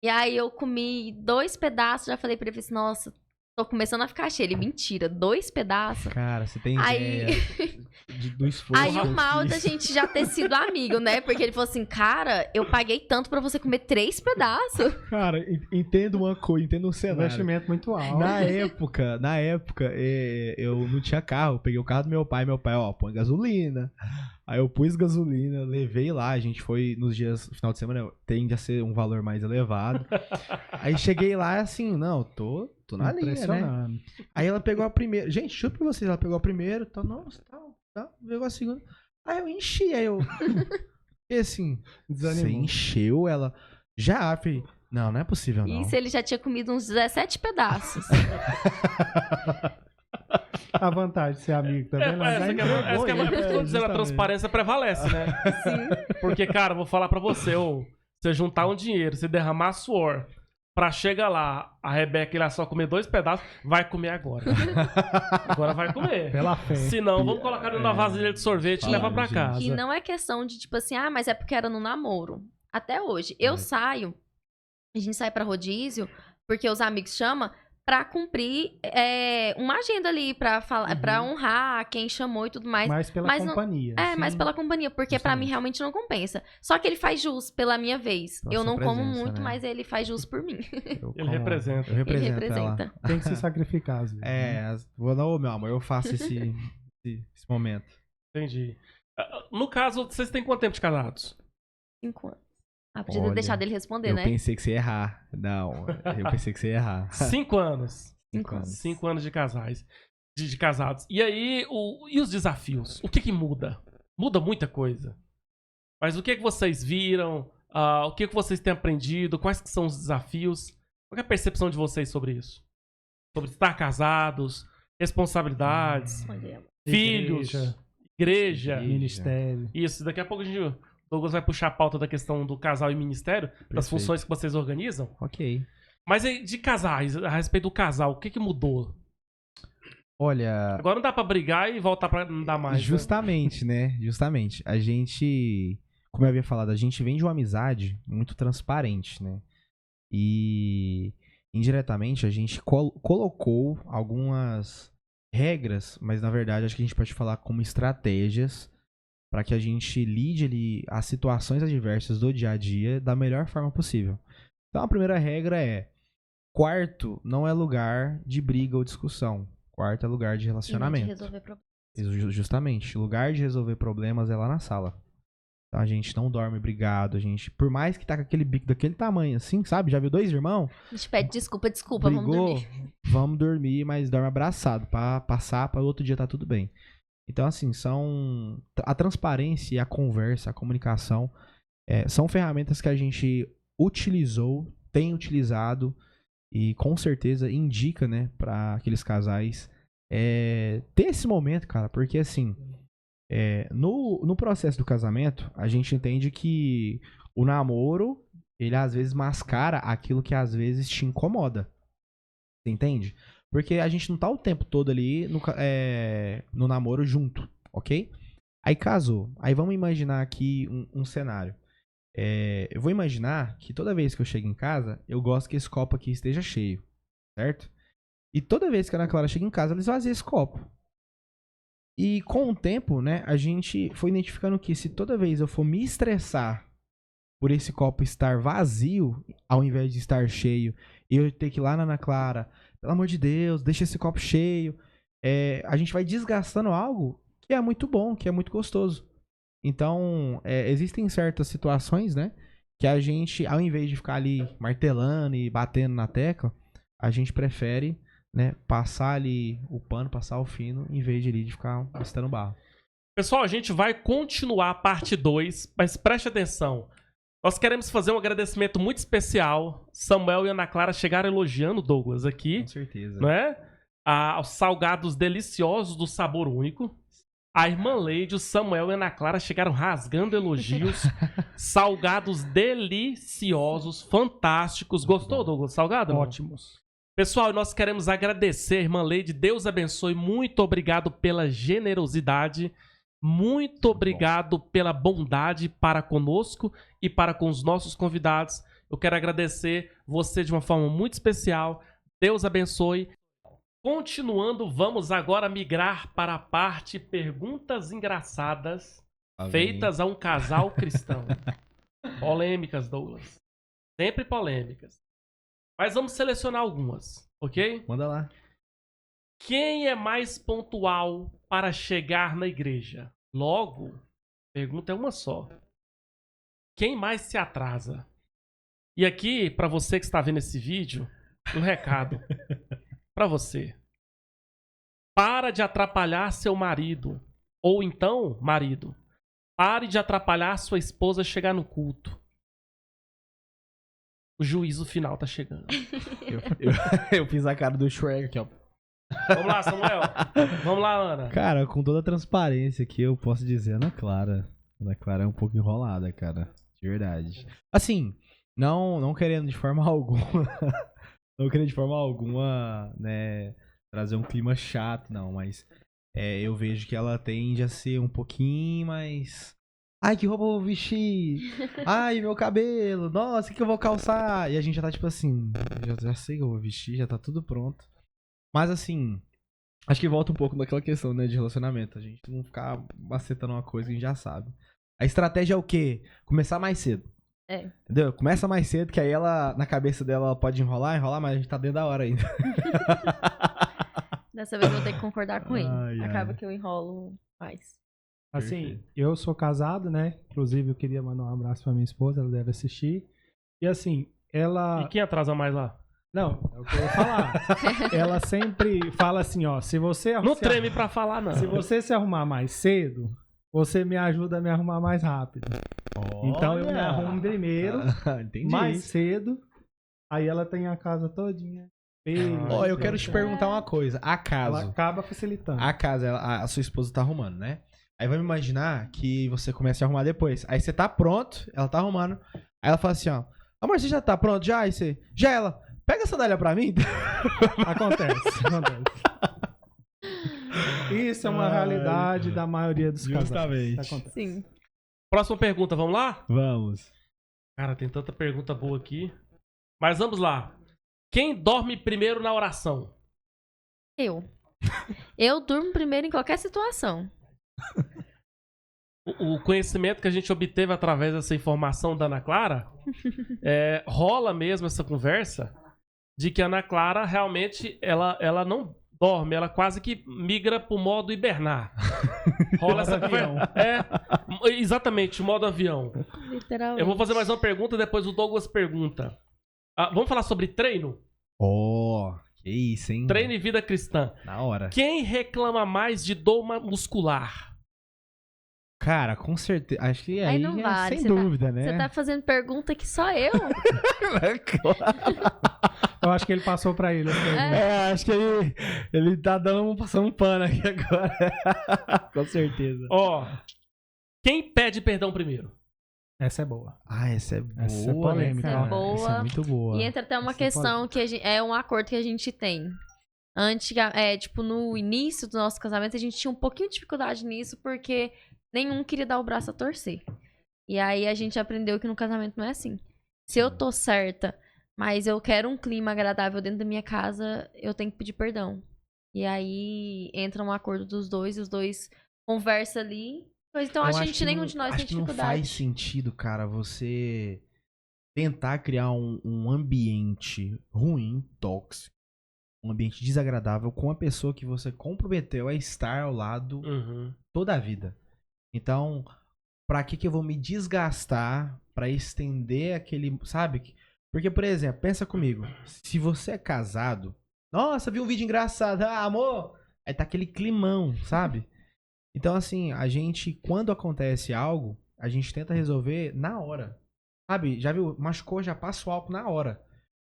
E aí eu comi 2 pedaços. Já falei pra ele, assim, nossa, tô começando a ficar cheio. Ele, mentira, 2 pedaços?
Cara, você tem
Aí-
ideia do esforço.
Aí
que
o
eu
mal
fiz.
da gente já ter sido amigo, né? Porque ele falou assim, cara, eu paguei tanto pra você comer 3 pedaços.
Cara, entendo uma coisa, entendo um cenário.
Investimento muito alto.
Na época, eu não tinha carro. Eu peguei o carro do meu pai, ó, põe gasolina. Aí eu pus gasolina, levei lá, a gente foi nos dias, final de semana, tende a ser um valor mais elevado. Aí cheguei lá, assim, não, tô na linha, né?
Impressionante.
Aí ela pegou a primeira. Gente, chupa pra vocês, ela pegou a primeira, tá, nossa, tá, pegou a segunda. Aí eu enchi, aí eu. E assim, você
Desanimou.
encheu ela. Já, filho. Não é possível, não.
Isso ele já tinha comido uns 17 pedaços.
A vantagem de ser amigo também. ela já
Essa que é
entregou
por isso que
ele.
eu tô dizendo, a
justamente.
transparência prevalece, né?
Sim.
Porque, cara, eu vou falar pra você, você juntar um dinheiro, você derramar suor, pra chegar lá, a Rebeca ir lá só comer 2 pedaços, vai comer agora. Agora vai comer.
Pela fé.
Se não, vamos colocar numa vasilha de sorvete e
Fala,
levar pra
gente.
casa.
E não é questão de, tipo assim, ah, mas é porque era no namoro. Até hoje. Eu saio, a gente sai pra rodízio, porque os amigos chamam, pra cumprir uma agenda ali, pra falar, pra honrar quem chamou e tudo mais.
Mais pela
mas não-
companhia.
Mais pela companhia, porque pra mim
Justamente.
realmente não compensa. Só que ele faz jus pela minha vez.
Pela
Eu
sua
não como
presença,
muito,
né?
mas ele faz jus por mim.
Ele representa.
Eu represento,
Ele representa.
ela.
Tem que se sacrificar, às vezes. né?
Vou não, meu amor, eu faço esse momento.
Entendi. No caso, vocês têm quanto tempo de casados?
5 anos. Ah, podia
Olha,
deixar dele responder,
Eu
né?
pensei que você ia errar. Não, eu pensei que você ia errar.
5 anos.
5 anos.
5 anos de casais. De casados. E aí, e os desafios? O que muda? Muda muita coisa. Mas o que vocês viram? O que vocês têm aprendido? Quais que são os desafios? Qual é a percepção de vocês sobre isso? Sobre estar casados, responsabilidades,
Olha,
filhos, igreja.
Ministério.
Isso, daqui a pouco o Douglas vai puxar a pauta da questão do casal e ministério, das
Perfeito.
funções que vocês organizam.
Ok.
Mas aí, de casais, a respeito do casal, o que mudou?
Olha,
Agora não dá pra brigar e voltar pra não dar mais.
justamente, né? Justamente. A gente, como eu havia falado, a gente vem de uma amizade muito transparente, né? E indiretamente a gente colocou algumas regras, mas na verdade acho que a gente pode falar como estratégias para que a gente lide ali as situações adversas do dia a dia da melhor forma possível. Então a primeira regra é: quarto não é lugar de briga ou discussão. Quarto é lugar de
e não de
relacionamento.
resolver problemas.
Justamente, lugar de resolver problemas é lá na sala. Então a gente não dorme brigado, a gente, por mais que tá com aquele bico daquele tamanho assim, sabe? Já viu 2 irmãos?
A gente pede desculpa, vamos
Brigou,
dormir.
vamos dormir, mas dorme abraçado pra passar para outro dia tá tudo bem. Então assim, são a transparência e a conversa, a comunicação são ferramentas que a gente utilizou, tem utilizado e com certeza indica, né, para aqueles casais ter esse momento, cara, porque assim, no processo do casamento, a gente entende que o namoro, ele às vezes mascara aquilo que às vezes te incomoda. Você entende? Porque a gente não tá o tempo todo ali no namoro junto, ok? Aí casou. Aí vamos imaginar aqui um cenário. Eu vou imaginar que toda vez que eu chego em casa, eu gosto que esse copo aqui esteja cheio, certo? E toda vez que a Ana Clara chega em casa, ela esvazia esse copo. E com o tempo, né, a gente foi identificando que se toda vez eu for me estressar por esse copo estar vazio, ao invés de estar cheio, e eu ter que ir lá na Ana Clara, pelo amor de Deus, deixa esse copo cheio, a gente vai desgastando algo que é muito bom, que é muito gostoso. Então, existem certas situações, né, que a gente, ao invés de ficar ali martelando e batendo na tecla, a gente prefere, né, passar ali o pano, passar o fino, em vez de ficar estando barro.
Pessoal, a gente vai continuar a parte 2, mas preste atenção. Nós queremos fazer um agradecimento muito especial. Samuel e Ana Clara chegaram elogiando o Douglas aqui,
Com certeza.
não é? Aos salgados deliciosos do sabor único. A irmã Leide, o Samuel e a Ana Clara chegaram rasgando elogios. Salgados deliciosos, fantásticos. Gostou, Douglas? Salgado? Não?
Ótimos.
Pessoal, nós queremos agradecer, irmã Leide. Deus abençoe. Muito obrigado pela generosidade. Muito obrigado pela bondade para conosco e para com os nossos convidados. Eu quero agradecer você de uma forma muito especial. Deus abençoe. Continuando, vamos agora migrar para a parte perguntas engraçadas feitas a um casal cristão. Polêmicas, Douglas. Sempre polêmicas. Mas vamos selecionar algumas, ok?
Manda lá.
Quem é mais pontual para chegar na igreja? Logo, a pergunta é uma só. Quem mais se atrasa? E aqui, para você que está vendo esse vídeo, um recado para você. Para de atrapalhar seu marido. Ou então, marido, pare de atrapalhar sua esposa chegar no culto. O juízo final tá chegando.
Eu fiz a cara do Shrek aqui, ó.
Vamos lá, Samuel. Vamos lá, Ana.
Cara, com toda a transparência aqui, eu posso dizer, Ana Clara. Ana Clara é um pouco enrolada, cara. De verdade. Assim, não querendo de forma alguma... não querendo de forma alguma, né, trazer um clima chato, não. Mas eu vejo que ela tende a ser um pouquinho mais... Ai, que roupa eu vou vestir? Ai, meu cabelo. Nossa, o que eu vou calçar? E a gente já tá tipo assim, já sei que eu vou vestir, já tá tudo pronto. Mas assim, acho que volta um pouco naquela questão, né, de relacionamento. A gente não ficar macetando uma coisa que a gente já sabe. A estratégia é o quê? Começar mais cedo. Entendeu? Começa mais cedo, que aí ela, na cabeça dela, ela pode enrolar, mas a gente tá dentro da hora ainda.
Dessa vez eu vou ter que concordar com ele.
Ai,
Acaba que eu enrolo mais.
Assim,
Perfeito.
eu sou casado, né? Inclusive, eu queria mandar um abraço pra minha esposa, ela deve assistir. E assim, ela...
E quem atrasa mais lá?
Não, é o que eu ia falar. Ela sempre fala assim, ó, se você...
Não treme pra falar, não.
Se você se arrumar mais cedo, você me ajuda a me arrumar mais rápido. Então eu me arrumo primeiro,
Entendi.
mais cedo, aí ela tem a casa todinha.
Ó, eu quero te perguntar uma coisa.
Ela
Acaso
acaba facilitando.
a sua esposa tá arrumando, né? Aí vamos imaginar que você comece a arrumar depois. Aí você tá pronto, ela tá arrumando. Aí ela fala assim, ó, amor, você já tá pronto? Já? Aí você, já ela, pega a sandália pra mim.
Acontece. Isso é uma realidade da maioria dos casais.
Justamente.
Acontece.
Sim.
Próxima pergunta, vamos lá?
Vamos.
Cara, tem tanta pergunta boa aqui. Mas vamos lá. Quem dorme primeiro na oração?
Eu. Eu durmo primeiro em qualquer situação.
O conhecimento que a gente obteve através dessa informação da Ana Clara, rola mesmo essa conversa de que a Ana Clara realmente ela não dorme, ela quase que migra pro modo hibernar. Rola essa conversa. Exatamente, o modo avião.
Literalmente.
Eu vou fazer mais uma pergunta, depois o Douglas pergunta. Vamos falar sobre treino?
Que isso, hein?
Treino e vida cristã.
Na hora.
Quem reclama mais de dor muscular?
Cara, com certeza. Acho que
Aí
aí
não
é
vale,
sem
você tá-
dúvida, né?
Você tá fazendo pergunta que só eu.
Eu acho que ele passou pra ele. essa pergunta.
Acho que ele tá passando um pano aqui agora. Com certeza.
Ó, quem pede perdão primeiro?
Essa é boa.
Essa é boa.
Essa é polêmica,
né, cara?
Essa é boa.
Essa é muito boa.
E entra até uma
Essa é
questão que é um acordo que a gente tem. Tipo, no início do nosso casamento, a gente tinha um pouquinho de dificuldade nisso, porque nenhum queria dar o braço a torcer. E aí a gente aprendeu que no casamento não é assim. Se eu tô certa, mas eu quero um clima agradável dentro da minha casa, eu tenho que pedir perdão. E aí entra um acordo dos dois, os dois conversam ali. Então
Eu
acho que
acho que
nenhum
não-
de nós
acho
tem
que não
dificuldade.
faz sentido, cara, você tentar criar um ambiente ruim, tóxico, um ambiente desagradável com a pessoa que você comprometeu a estar ao lado
Uhum.
toda a vida. Então, pra que eu vou me desgastar pra estender aquele, sabe? Porque, por exemplo, pensa comigo, se você é casado, nossa, vi um vídeo engraçado, amor, aí tá aquele climão, sabe? Então, assim, a gente, quando acontece algo, a gente tenta resolver na hora, sabe? Já viu? Machucou, já passa o álcool na hora.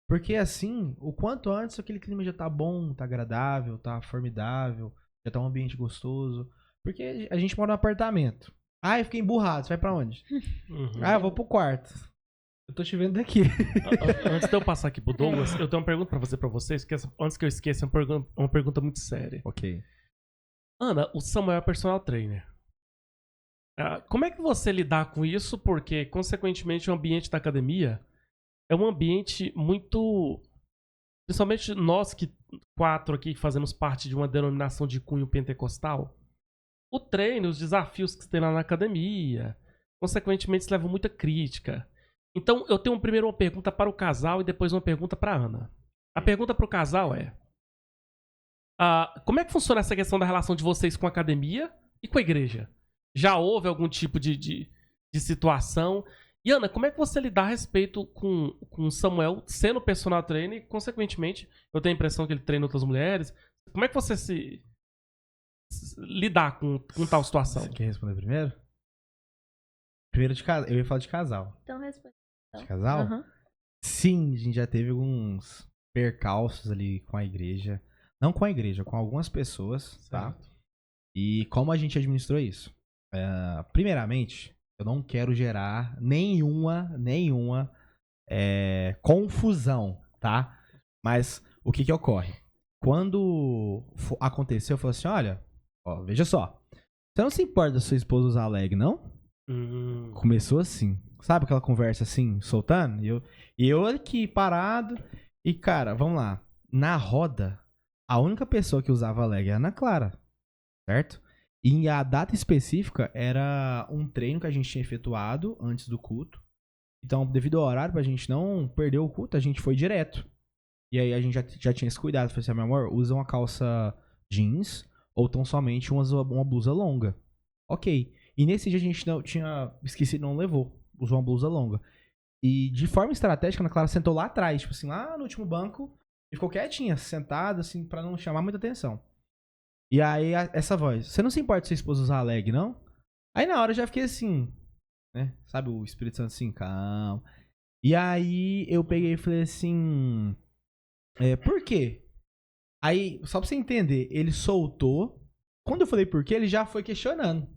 Porque, assim, o quanto antes aquele clima já tá bom, tá agradável, tá formidável, já tá um ambiente gostoso. Porque a gente mora num apartamento. Eu fiquei emburrado, você vai pra onde?
Uhum.
Eu vou pro quarto. Eu tô te vendo daqui.
Antes de eu passar aqui pro Douglas, eu tenho uma pergunta pra fazer pra vocês, que antes que eu esqueça, é uma pergunta muito séria.
Ok.
Ana, o Samuel é personal trainer. Como é que você lidar com isso? Porque, consequentemente, o ambiente da academia é um ambiente muito... Principalmente nós que 4 aqui fazemos parte de uma denominação de cunho pentecostal, o treino, os desafios que você tem lá na academia, consequentemente, isso leva muita crítica. Então, eu tenho primeiro uma pergunta para o casal e depois uma pergunta para a Ana. A pergunta para o casal é... como é que funciona essa questão da relação de vocês com a academia e com a igreja? Já houve algum tipo de situação? E Ana, como é que você lidar a respeito com o Samuel sendo personal trainer e, consequentemente, eu tenho a impressão que ele treina outras mulheres. Como é que você lidar com tal situação?
Você quer responder primeiro? Primeiro de casal. Eu ia falar de casal.
Então responde.
De casal?
Aham.
Sim, a gente já teve alguns percalços ali com a igreja. Não com a igreja, com algumas pessoas, tá?
Certo.
E como a gente administrou isso? Primeiramente, eu não quero gerar nenhuma confusão, tá? Mas o que ocorre? Quando aconteceu, eu falei assim, olha, veja só. Você não se importa da sua esposa usar leg, não? Começou assim. Sabe aquela conversa assim, soltando? E eu aqui parado. E, cara, vamos lá. Na roda, a única pessoa que usava leg era a Ana Clara. Certo? E a data específica era um treino que a gente tinha efetuado antes do culto. Então, devido ao horário, pra gente não perder o culto, a gente foi direto. E aí a gente já tinha esse cuidado. Falei assim, meu amor, usa uma calça jeans ou tão somente uma blusa longa. Ok. E nesse dia a gente não tinha esquecido, não levou. Usou uma blusa longa. E de forma estratégica, a Ana Clara sentou lá atrás, tipo assim, lá no último banco, e ficou quietinha, sentada, assim, pra não chamar muita atenção. E aí, essa voz, você não se importa se sua esposa usar a leg, não? Aí na hora eu já fiquei assim, né? Sabe o Espírito Santo assim, calma. E aí eu peguei e falei assim, por quê? Aí, só pra você entender, ele soltou. Quando eu falei por quê, ele já foi questionando.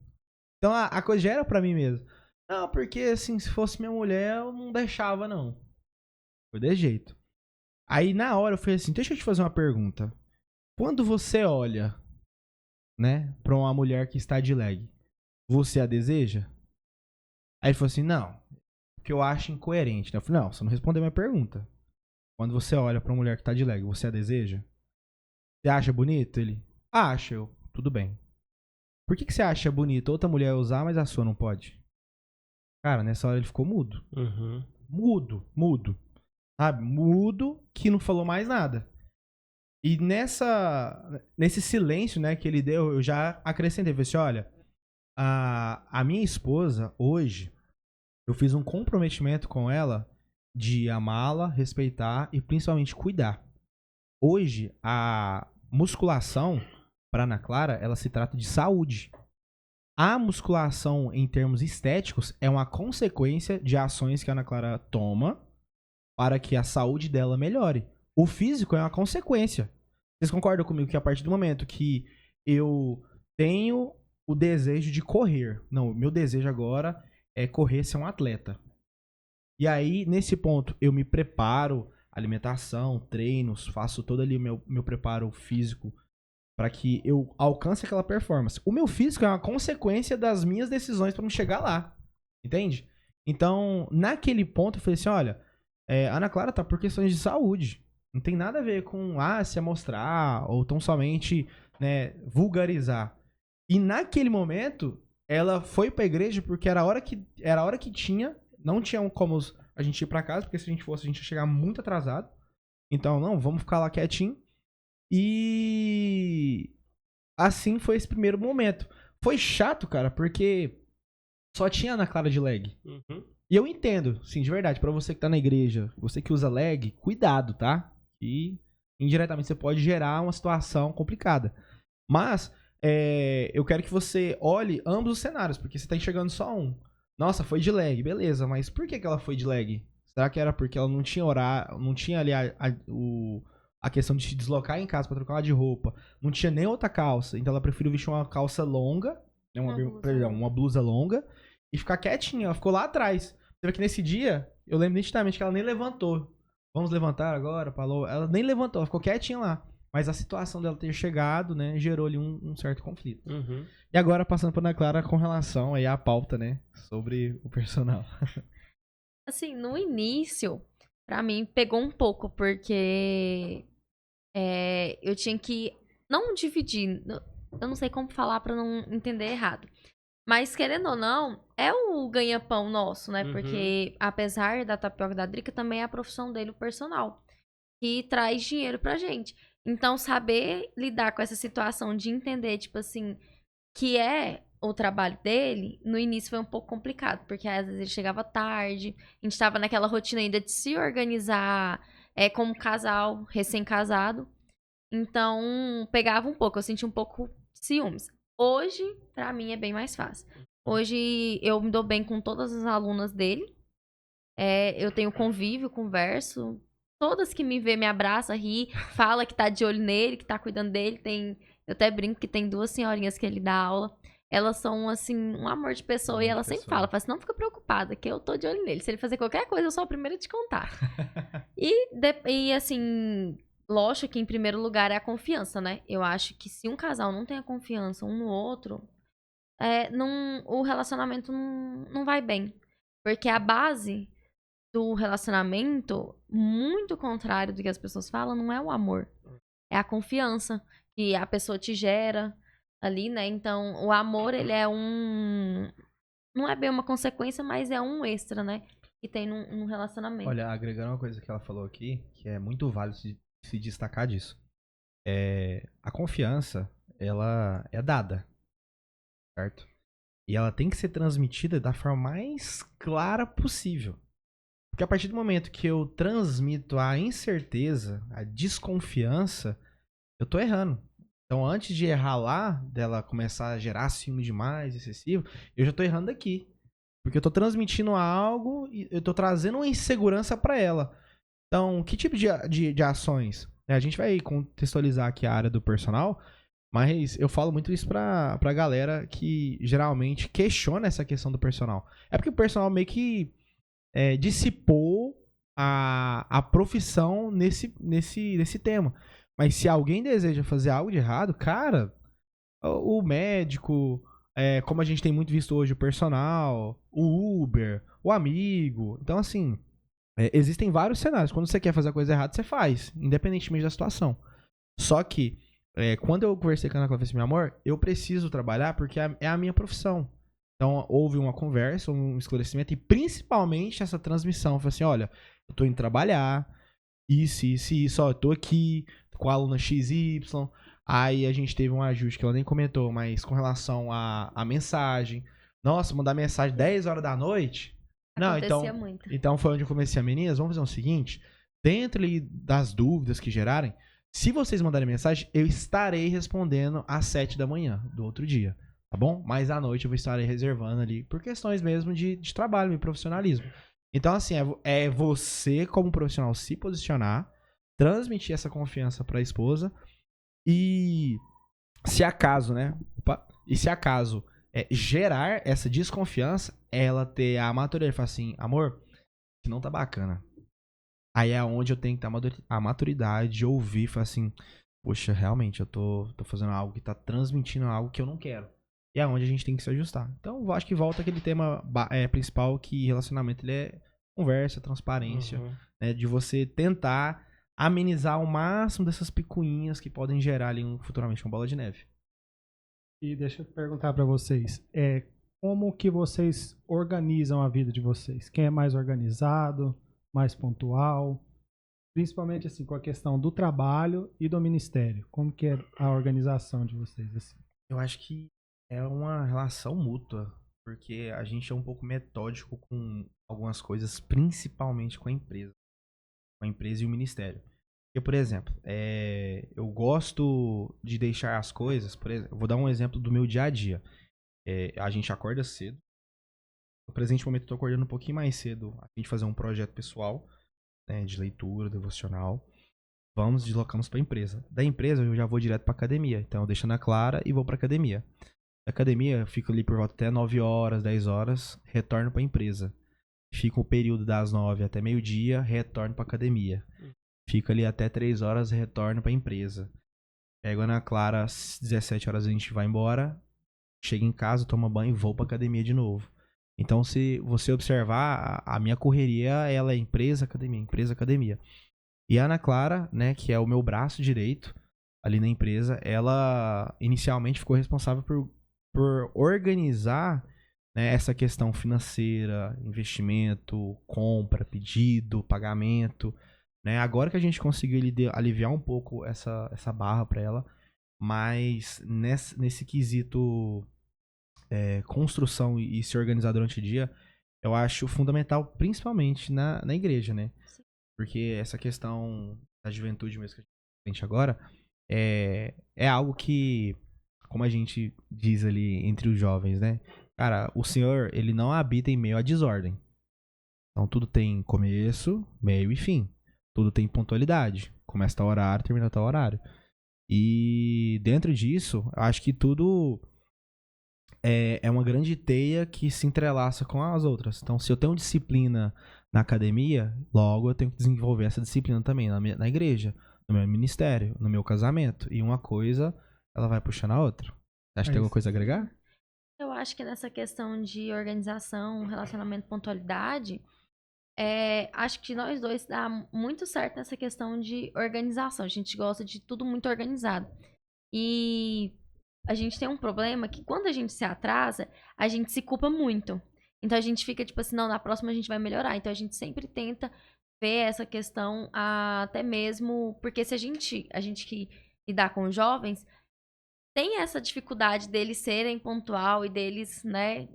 Então a coisa já era pra mim mesmo. Não, porque assim, se fosse minha mulher, eu não deixava, não. Foi desse jeito. Aí na hora eu falei assim, deixa eu te fazer uma pergunta. Quando você olha, né, pra uma mulher que está de leg, você a deseja? Aí ele falou assim, não, porque eu acho incoerente. Né? Eu falei, não, você não respondeu a minha pergunta. Quando você olha pra uma mulher que tá de leg, você a deseja? Você acha bonito? Ele, acha, eu, tudo bem. Por que você acha bonito outra mulher usar, mas a sua não pode? Cara, nessa hora ele ficou mudo.
Uhum.
Mudo. Sabe? Mudo, que não falou mais nada. E nesse silêncio, né, que ele deu, eu já acrescentei. Falei assim, olha, a minha esposa, hoje, eu fiz um comprometimento com ela de amá-la, respeitar e principalmente cuidar. Hoje, a musculação, para Ana Clara, ela se trata de saúde. A musculação, em termos estéticos, é uma consequência de ações que a Ana Clara toma para que a saúde dela melhore. O físico é uma consequência. Vocês concordam comigo que a partir do momento que eu tenho o desejo de correr, não, meu desejo agora é correr, ser um atleta. E aí, nesse ponto, eu me preparo, alimentação, treinos, faço todo ali o meu preparo físico para que eu alcance aquela performance. O meu físico é uma consequência das minhas decisões para me chegar lá. Entende? Então, naquele ponto, eu falei assim, olha, a Ana Clara tá por questões de saúde. Não tem nada a ver com se amostrar ou tão somente, né, vulgarizar. E naquele momento, ela foi pra igreja porque era a hora que tinha, não tinha como a gente ir pra casa, porque se a gente fosse, a gente ia chegar muito atrasado. Então, não, vamos ficar lá quietinho. E assim foi esse primeiro momento. Foi chato, cara, porque só tinha Ana Clara de leg.
Uhum.
E eu entendo, sim, de verdade, pra você que tá na igreja, você que usa leg, cuidado, tá? E indiretamente você pode gerar uma situação complicada. Mas eu quero que você olhe ambos os cenários, porque você tá enxergando só um. Nossa, foi de leg, beleza, mas por que ela foi de leg? Será que era porque ela não tinha horário, não tinha ali a questão de se deslocar em casa pra trocar uma de roupa, não tinha nem outra calça, então ela preferiu vestir uma calça longa, né, uma blusa longa, e ficar quietinha, ela ficou lá atrás. Você vê que nesse dia, eu lembro nitidamente que ela nem levantou. Vamos levantar agora, falou. Ela nem levantou, ela ficou quietinha lá. Mas a situação dela ter chegado, né, gerou ali um certo conflito.
Uhum.
E agora, passando por Ana Clara com relação aí à pauta, né, sobre o personal.
Assim, no início, pra mim, pegou um pouco, porque eu tinha que não dividir. Eu não sei como falar pra não entender errado. Mas, querendo ou não, é o ganha-pão nosso, né?
Uhum.
Porque, apesar da tapioca da Drica, também é a profissão dele, o personal, que traz dinheiro pra gente. Então, saber lidar com essa situação de entender, tipo assim, que é o trabalho dele, no início foi um pouco complicado, porque às vezes ele chegava tarde, a gente tava naquela rotina ainda de se organizar como casal, recém-casado. Então, pegava um pouco, eu senti um pouco de ciúmes. Hoje, pra mim, é bem mais fácil. Hoje, eu me dou bem com todas as alunas dele. Eu tenho convívio, converso. Todas que me vê, me abraça, ri, fala que tá de olho nele, que tá cuidando dele. Eu até brinco que tem 2 senhorinhas que ele dá aula. Elas são, assim, um amor de pessoa. E ela sempre fala assim, não fica preocupada, que eu tô de olho nele. Se ele fazer qualquer coisa, eu sou a primeira a te contar. E assim, lógico que em primeiro lugar é a confiança, né? Eu acho que se um casal não tem a confiança um no outro, o relacionamento não vai bem. Porque a base do relacionamento, muito contrário do que as pessoas falam, não é o amor. É a confiança que a pessoa te gera ali, né? Então, o amor, ele é não é bem uma consequência, mas é um extra, né? Que tem num relacionamento.
Olha, agregando uma coisa que ela falou aqui, que é muito válido se destacar disso. A confiança, ela é dada, certo? E ela tem que ser transmitida da forma mais clara possível. Porque a partir do momento que eu transmito a incerteza, a desconfiança, eu tô errando. Então, antes de errar lá, dela começar a gerar ciúme demais, excessivo, eu já tô errando aqui. Porque eu tô transmitindo algo e eu tô trazendo uma insegurança pra ela. Então, que tipo de ações? A gente vai contextualizar aqui a área do personal, mas eu falo muito isso pra galera que geralmente questiona essa questão do personal. É porque o personal meio que dissipou a profissão nesse tema. Mas se alguém deseja fazer algo de errado, cara, o médico, como a gente tem muito visto hoje, o personal, o Uber, o amigo. Então, assim, existem vários cenários. Quando você quer fazer a coisa errada, você faz, independentemente da situação. Só que, quando eu conversei com a Ana Cláudia, meu amor, eu preciso trabalhar porque é a minha profissão. Então, houve uma conversa, um esclarecimento e principalmente essa transmissão. Eu falei assim, olha, eu tô indo trabalhar, isso, ó, eu tô aqui com a aluna XY. Aí a gente teve um ajuste que ela nem comentou, mas com relação à mensagem. Nossa, mandar mensagem 10 horas da noite? Não,
Acontecia muito.
então foi onde eu comecei a meninas. Vamos fazer o seguinte: dentro ali das dúvidas que gerarem, se vocês mandarem mensagem, eu estarei respondendo às 7 da manhã do outro dia, tá bom? Mas à noite eu vou estar reservando ali por questões mesmo de trabalho e profissionalismo. Então, assim, é você como profissional se posicionar, transmitir essa confiança para a esposa e se acaso, né? E se acaso gerar essa desconfiança, ela ter a maturidade e falar assim, amor, que não tá bacana. Aí é onde eu tenho que ter a maturidade de ouvir e falar assim, poxa, realmente, eu tô fazendo algo que tá transmitindo algo que eu não quero. E é onde a gente tem que se ajustar. Então, eu acho que volta aquele tema principal que relacionamento ele é conversa, transparência, né? De você tentar amenizar ao máximo dessas picuinhas que podem gerar ali futuramente uma bola de neve.
E deixa eu perguntar para vocês, como que vocês organizam a vida de vocês? Quem é mais organizado, mais pontual? Principalmente assim, com a questão do trabalho e do ministério. Como que é a organização de vocês assim?
Eu acho que é uma relação mútua, porque a gente é um pouco metódico com algumas coisas, principalmente com a empresa e o ministério. Porque, por exemplo, eu gosto de deixar as coisas, por exemplo, eu vou dar um exemplo do meu dia a dia. A gente acorda cedo. No presente momento eu tô acordando um pouquinho mais cedo a gente fazer um projeto pessoal, né, de leitura, devocional. Deslocamos pra empresa. Da empresa eu já vou direto pra academia. Então eu deixo na Clara e vou pra academia. Da academia eu fico ali por volta até 9 horas, 10 horas, retorno pra empresa. Fico o período das 9 até meio-dia, retorno pra academia. Fico ali até 3 horas, retorno pra empresa. Pego a Ana Clara, às 17 horas a gente vai embora. Chego em casa, tomo banho e vou pra academia de novo. Então, se você observar, a minha correria, ela é empresa, academia. E a Ana Clara, né, que é o meu braço direito ali na empresa, ela inicialmente ficou responsável por organizar, né, essa questão financeira, investimento, compra, pedido, pagamento, né? Agora que a gente conseguiu aliviar um pouco essa barra para ela, mas nesse quesito construção e se organizar durante o dia, eu acho fundamental, principalmente na igreja, né?
Sim.
Porque essa questão da juventude mesmo que a gente agora é algo que, como a gente diz ali entre os jovens, né? Cara, o Senhor, ele não habita em meio à desordem. Então tudo tem começo, meio e fim. Tudo tem pontualidade. Começa tal horário, termina tal horário. E dentro disso, eu acho que tudo é uma grande teia que se entrelaça com as outras. Então, se eu tenho disciplina na academia, logo eu tenho que desenvolver essa disciplina também na igreja, no meu ministério, no meu casamento. E uma coisa, ela vai puxando a outra. Você acha que tem alguma coisa a agregar?
Eu acho que nessa questão de organização, relacionamento, pontualidade, acho que nós dois dá muito certo nessa questão de organização. A gente gosta de tudo muito organizado. E a gente tem um problema que quando a gente se atrasa, a gente se culpa muito. Então a gente fica tipo assim, não, na próxima a gente vai melhorar. Então a gente sempre tenta ver essa questão até mesmo, porque se a gente que lidar com jovens, tem essa dificuldade deles serem pontual e deles, né,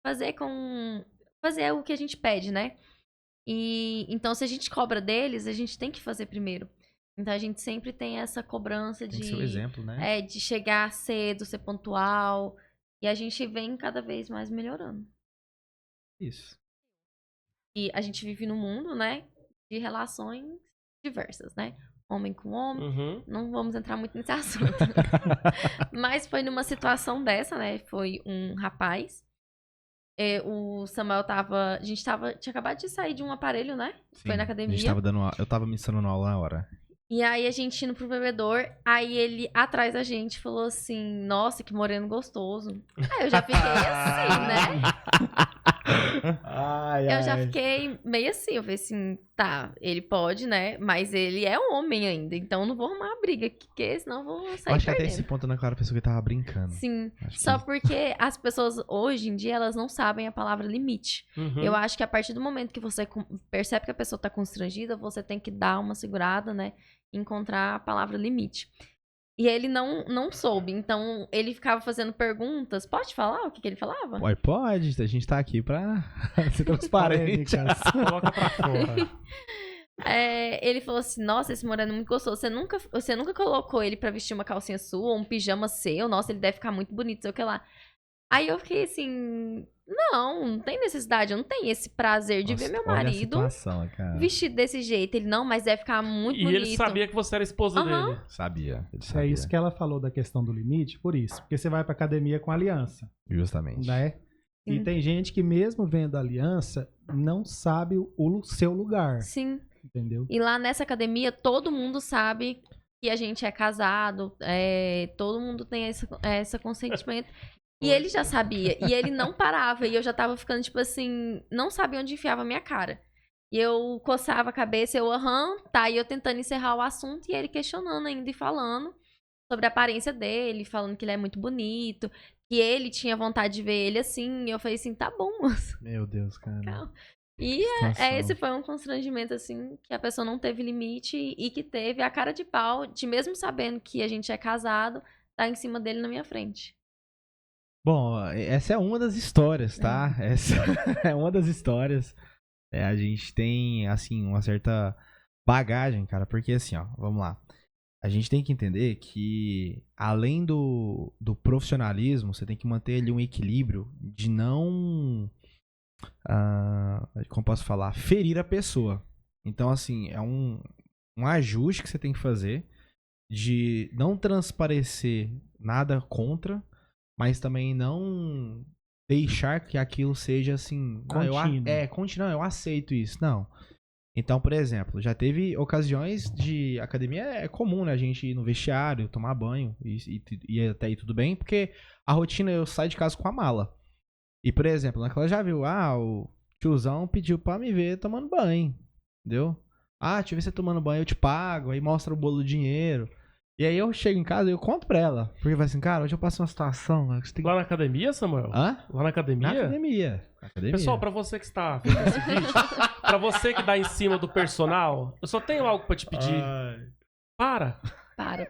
fazer o que a gente pede, né? E então, se a gente cobra deles, a gente tem que fazer primeiro. Então, a gente sempre tem essa cobrança
Tem que ser o exemplo, né?
de chegar cedo, ser pontual. E a gente vem cada vez mais melhorando.
Isso.
E a gente vive num mundo, né, de relações diversas, né? Homem com homem.
Uhum.
Não vamos entrar muito nesse assunto. Mas foi numa situação dessa, né? Foi um rapaz. O Samuel tava. Tinha acabado de sair de um aparelho, né? Foi na academia.
A gente tava dando, eu tava ministrando aula na hora.
E aí a gente indo pro bebedor, aí ele atrás da gente falou assim, nossa, que moreno gostoso. Aí eu já fiquei assim, né? Eu já fiquei meio assim, eu falei assim, tá, ele pode, né? Mas ele é um homem ainda, então eu não vou arrumar uma briga, porque senão eu vou sair
Eu acho que até
perdendo.
esse ponto na Clara pensou que tava brincando.
Sim,
Acho
só
que-
porque as pessoas hoje em dia, elas não sabem a palavra limite.
Uhum.
Eu acho que a partir do momento que você percebe que a pessoa tá constrangida, você tem que dar uma segurada, né? Encontrar a palavra limite. E ele não soube, então ele ficava fazendo perguntas. Pode falar o que ele falava?
Pode, a gente tá aqui pra ser transparente.
Polêmicas.
Coloca pra fora.
Ele falou assim, nossa, esse moreno é muito gostoso. Você nunca colocou ele pra vestir uma calcinha sua ou um pijama seu? Nossa, ele deve ficar muito bonito, sei o que lá. Aí eu fiquei assim, não tem necessidade, eu não tenho esse prazer de ver meu
Olha a
marido
situação, cara.
vestido desse jeito. Ele, não, mas deve ficar muito
E
bonito.
ele sabia que você era a esposa
Aham.
dele.
Sabia. Ele
É
sabia.
isso que ela falou da questão do limite, por isso. Porque você vai pra academia com aliança,
Justamente.
né? E
Sim.
tem gente que mesmo vendo a aliança, não sabe o seu lugar,
Sim.
entendeu?
E lá nessa academia, todo mundo sabe que a gente é casado, todo mundo tem esse consentimento. E ele já sabia, e ele não parava, e eu já tava ficando, tipo assim, não sabia onde enfiava a minha cara. E eu coçava a cabeça, tá, e eu tentando encerrar o assunto, e ele questionando ainda e falando sobre a aparência dele, falando que ele é muito bonito, que ele tinha vontade de ver ele assim, e eu falei assim, tá bom, moço.
Meu Deus, cara.
Calma. E
Situação.
esse foi um constrangimento, assim, que a pessoa não teve limite e que teve a cara de pau de, mesmo sabendo que a gente é casado, tá em cima dele na minha frente.
Bom, essa é uma das histórias, tá? Essa é uma das histórias. A gente tem, assim, uma certa bagagem, cara, porque assim, ó, vamos lá. A gente tem que entender que, além do profissionalismo, você tem que manter ali um equilíbrio de não, como posso falar, ferir a pessoa. Então, assim, é um ajuste que você tem que fazer de não transparecer nada contra, mas também não deixar que aquilo seja assim...
Contínuo.
Contínuo, eu aceito isso. Não. Então, por exemplo, já teve ocasiões de... Academia é comum, né? A gente ir no vestiário, tomar banho e até aí tudo bem, porque a rotina eu saio de casa com a mala. E, por exemplo, naquela já viu, o tiozão pediu pra me ver tomando banho, entendeu? Deixa eu ver você tomando banho, eu te pago, aí mostra o bolo do dinheiro. E aí eu chego em casa e eu conto pra ela. Porque vai assim, cara, hoje eu passei uma situação, né, que você tem que...
Lá na academia, Samuel?
Hã?
Lá na academia?
Na academia.
Pessoal, pra você que está vendo esse vídeo, pra você que dá em cima do personal, eu só tenho algo pra te pedir. Para,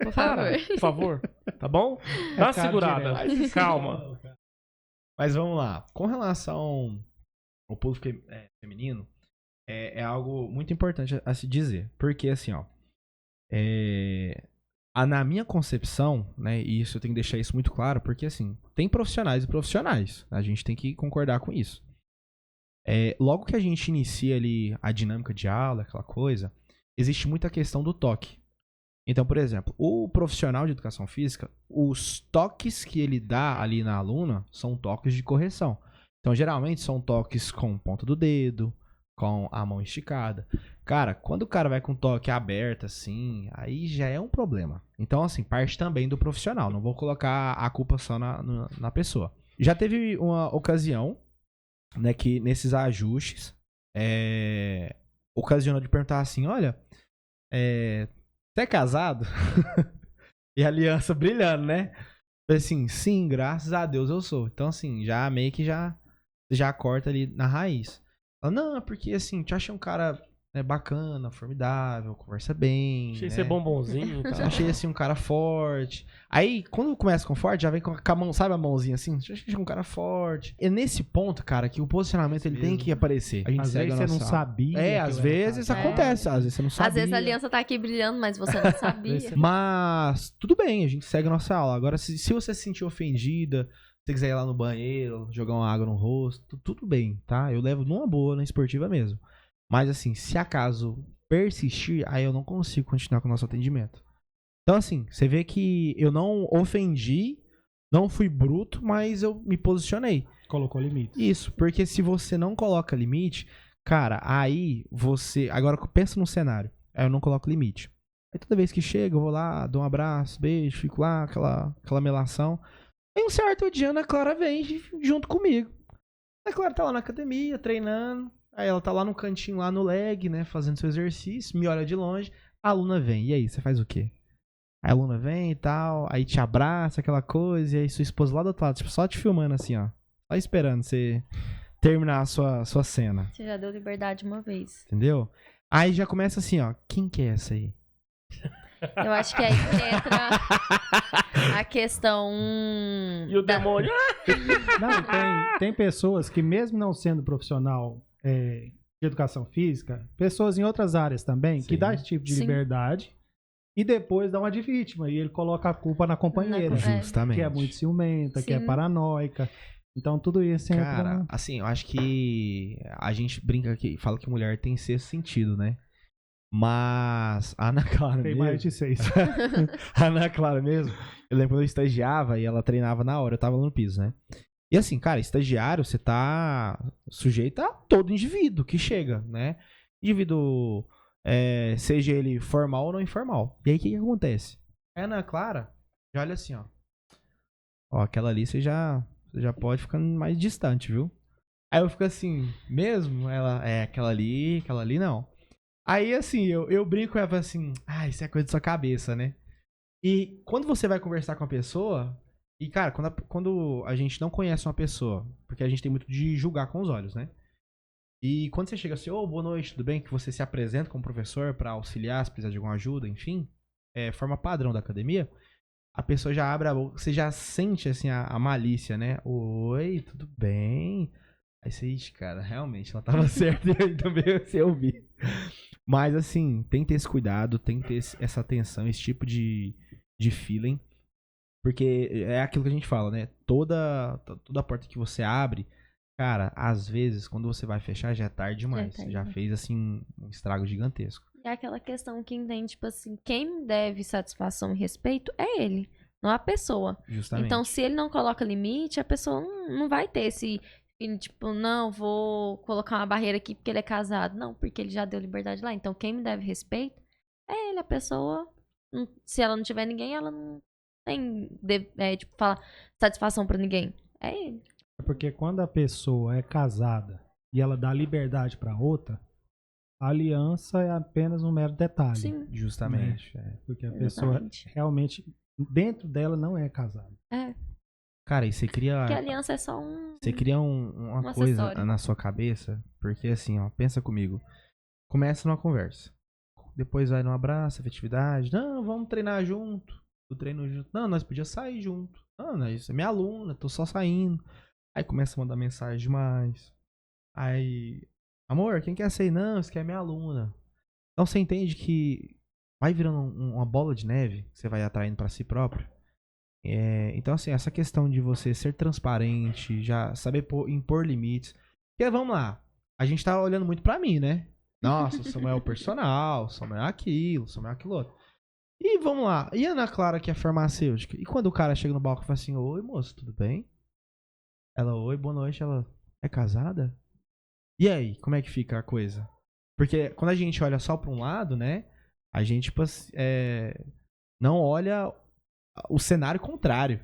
Por favor.
por favor. Tá bom? Dá uma
cara
segurada.
direto.
Calma.
Mas vamos lá. Com relação ao público feminino, é algo muito importante a se dizer. Porque, assim, ó... na minha concepção, né, e isso eu tenho que deixar isso muito claro, porque assim, tem profissionais e profissionais, a gente tem que concordar com isso. Logo que a gente inicia ali a dinâmica de aula, aquela coisa, existe muita questão do toque. Então, por exemplo, o profissional de educação física, os toques que ele dá ali na aluna são toques de correção. Então, geralmente são toques com ponta do dedo, com a mão esticada. Cara, quando o cara vai com o toque aberto, assim, aí já é um problema. Então, assim, parte também do profissional. Não vou colocar a culpa só na pessoa. Já teve uma ocasião, né, que nesses ajustes, ocasionou de perguntar assim, olha, você é casado? E a aliança brilhando, né? Falei assim, sim, graças a Deus eu sou. Então, assim, já meio que já corta ali na raiz. Ela, não, é porque assim, te achei um cara né, bacana, formidável, conversa bem.
Achei
né?
ser bombonzinho e tal.
Achei assim um cara forte. Aí, quando começa com forte, já vem com a mão, sabe a mãozinha assim? Já achei um cara forte. É nesse ponto, cara, que o posicionamento ele tem que aparecer. A gente
Às
segue
vezes
a
você não
nossa...
sabia.
É,
que
às
eu era
vezes
casado.
acontece. Às vezes você não sabia.
Às vezes a aliança tá aqui brilhando, mas você não sabia.
Mas tudo bem, a gente segue a nossa aula. Agora, se você se sentir ofendida, se você quiser ir lá no banheiro, jogar uma água no rosto, tudo bem, tá? Eu levo numa boa, na esportiva mesmo. Mas assim, se acaso persistir, aí eu não consigo continuar com o nosso atendimento. Então assim, você vê que eu não ofendi, não fui bruto, mas eu me posicionei.
Colocou limites.
Isso, porque se você não coloca limite, cara, aí você... Agora pensa no cenário. Aí eu não coloco limite. Aí toda vez que chega, eu vou lá, dou um abraço, beijo, fico lá, aquela melação. Aí um certo dia a Ana Clara vem junto comigo. A Ana Clara tá lá na academia, treinando. Aí ela tá lá no cantinho, lá no leg, né, fazendo seu exercício, me olha de longe. A aluna vem. E aí, você faz o quê? Aí a aluna vem e tal, aí te abraça, aquela coisa, e aí sua esposa lá do outro lado, tipo, só te filmando assim, ó. Só esperando você terminar a sua cena.
Você já deu liberdade uma vez.
Entendeu? Aí já começa assim, ó. Quem que é essa aí?
Eu acho que aí que entra a questão.
E o demônio.
Não, tem pessoas que, mesmo não sendo profissional de educação física, pessoas em outras áreas também, que
Sim.
dá esse tipo de
Sim.
liberdade e depois dá uma de vítima. E ele coloca a culpa na companheira,
É.
Justamente.
que é muito ciumenta, que é
Sim.
paranoica. Então tudo isso entra
Cara,
no...
assim, eu acho que a gente brinca aqui, fala que mulher tem sexto sentido, né? Mas a Ana Clara
Tem
mesmo,
mais de 6.
a Ana Clara mesmo, eu lembro quando eu estagiava e ela treinava na hora, eu tava lá no piso, né? E assim, cara, estagiário, você tá sujeito a todo indivíduo que chega, né? Indivíduo, seja ele formal ou não informal. E aí, o que acontece? A Ana Clara já olha assim, ó. Ó, aquela ali você já pode ficar mais distante, viu? Aí eu fico assim, mesmo? Ela, aquela ali não. Aí, assim, eu brinco com ela falo assim, isso é coisa da sua cabeça, né? E quando você vai conversar com a pessoa, e cara, quando a gente não conhece uma pessoa, porque a gente tem muito de julgar com os olhos, né? E quando você chega assim, boa noite, tudo bem? Que você se apresenta como professor pra auxiliar, se precisar de alguma ajuda, enfim, forma padrão da academia, a pessoa já abre a boca, você já sente, assim, a malícia, né? Oi, tudo bem? Aí você, ixi, cara, realmente, ela tava certa e eu também você ouvir. Mas, assim, tem que ter esse cuidado, tem que ter essa atenção, esse tipo de feeling. Porque é aquilo que a gente fala, né? Toda porta que você abre, cara, às vezes, quando você vai fechar, já é tarde demais.
Já é tarde
Já
demais.
fez, assim, um estrago gigantesco.
É aquela questão que entende, tipo assim, quem deve satisfação e respeito é ele, não a pessoa.
Justamente.
Então, se ele não coloca limite, a pessoa não vai ter esse, tipo, não, vou colocar uma barreira aqui porque ele é casado. Não, porque ele já deu liberdade lá. Então, quem me deve respeito é ele, a pessoa. Se ela não tiver ninguém, ela não tem, tipo, falar satisfação pra ninguém. É ele.
Porque quando a pessoa é casada e ela dá liberdade pra outra, a aliança é apenas um mero detalhe.
Sim.
Justamente.
Porque a pessoa
Exatamente.
realmente, dentro dela, não é casada.
É.
Cara, e você cria...
Porque a aliança é só um.
Você cria uma
Um
coisa
acessório.
na sua cabeça, porque assim, ó, pensa comigo. Começa numa conversa. Depois vai num abraço, afetividade. Não, vamos treinar junto. Do treino junto. Não, nós podíamos sair junto. Não, isso é minha aluna, tô só saindo. Aí começa a mandar mensagem demais. Aí, amor, quem quer sair? Não, isso aqui é minha aluna. Então você entende que vai virando uma bola de neve, que você vai atraindo pra si próprio. Então, assim, essa questão de você ser transparente, já saber impor limites. Porque, vamos lá, a gente tá olhando muito pra mim, né? Nossa, o Samuel é o personal, o Samuel é aquilo, o Samuel é aquilo outro. E vamos lá, e a Ana Clara, que é farmacêutica? E quando o cara chega no balcão e fala assim, oi, moço, tudo bem? Ela, oi, boa noite, ela, é casada? E aí, como é que fica a coisa? Porque quando a gente olha só pra um lado, né, a gente, tipo, não olha o cenário contrário.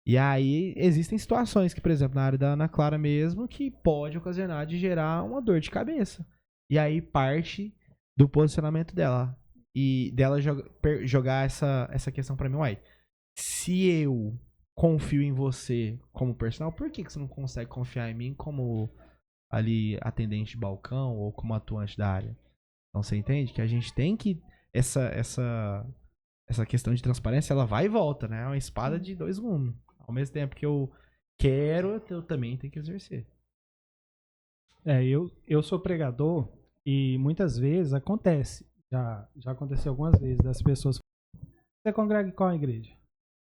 E aí existem situações que, por exemplo, na área da Ana Clara mesmo, que pode ocasionar de gerar uma dor de cabeça. E aí parte do posicionamento dela. E dela jogar essa questão pra mim, uai, se eu confio em você como personal, por que você não consegue confiar em mim como ali atendente de balcão ou como atuante da área? Então você entende que a gente tem que... Essa questão de transparência, ela vai e volta, né? É uma espada de dois gumes. Ao mesmo tempo que eu quero, eu também tenho que exercer.
Eu sou pregador e muitas vezes acontece, já aconteceu algumas vezes, das pessoas. Você congrega em qual igreja?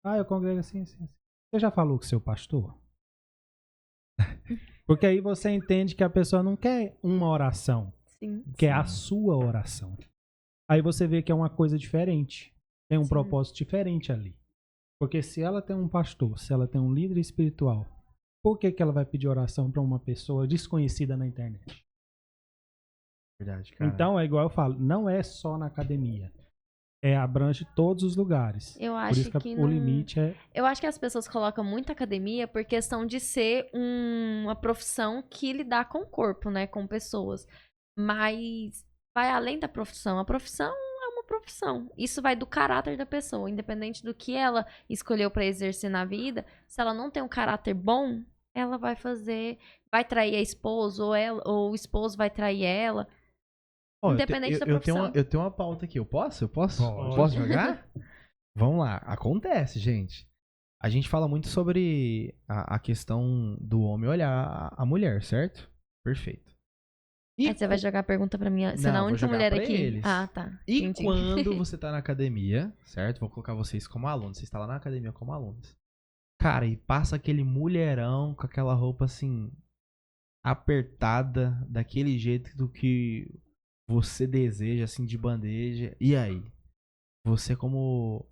Eu congrego assim. Você já falou com seu pastor? Porque aí você entende que a pessoa não quer uma oração,
Sim.
quer a sua oração. Aí você vê que é uma coisa diferente, tem um
Sim.
propósito diferente ali. Porque se ela tem um pastor, se ela tem um líder espiritual, por que ela vai pedir oração para uma pessoa desconhecida na internet?
Verdade, cara.
Então, é igual eu falo, não é só na academia. Abrange todos os lugares.
Eu
Por
acho
isso que
que
o limite é...
Eu acho que as pessoas colocam muito academia por questão de ser uma profissão que lidar com o corpo, né? Com pessoas. Mas vai além da profissão. A profissão é uma profissão. Isso vai do caráter da pessoa. Independente do que ela escolheu pra exercer na vida, se ela não tem um caráter bom, ela vai trair a esposa, ou o esposo vai trair ela. Independente da profissão.
Eu tenho uma pauta aqui. Eu posso?
Pode.
Posso jogar? Vamos lá. Acontece, gente. A gente fala muito sobre a questão do homem olhar a mulher, certo? Perfeito.
Aí você vai jogar a pergunta pra mim. Você é a
vou
única
jogar
mulher
pra
aqui.
eles.
Ah, tá.
E
Entendi.
quando você tá na academia, certo? Vou colocar vocês como alunos. Você está lá na academia como alunos. Cara, e passa aquele mulherão com aquela roupa assim, apertada, daquele jeito do que você deseja, assim, de bandeja. E aí? Você como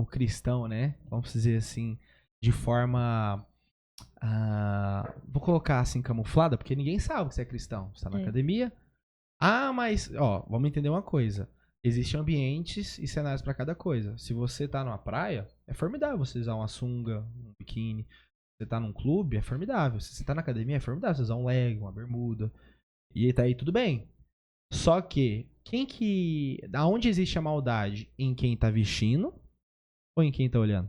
cristão, né? Vamos dizer assim, de forma... vou colocar assim, camuflada, porque ninguém sabe que você é cristão. Você tá na academia. Mas, vamos entender uma coisa. Existem ambientes e cenários pra cada coisa. Se você tá numa praia, é formidável você usar uma sunga, um biquíni. Se você tá num clube, é formidável. Se você tá na academia, é formidável você usar um leg, uma bermuda. E tá aí tudo bem. Só que, aonde existe a maldade? Em quem tá vestindo ou em quem tá olhando?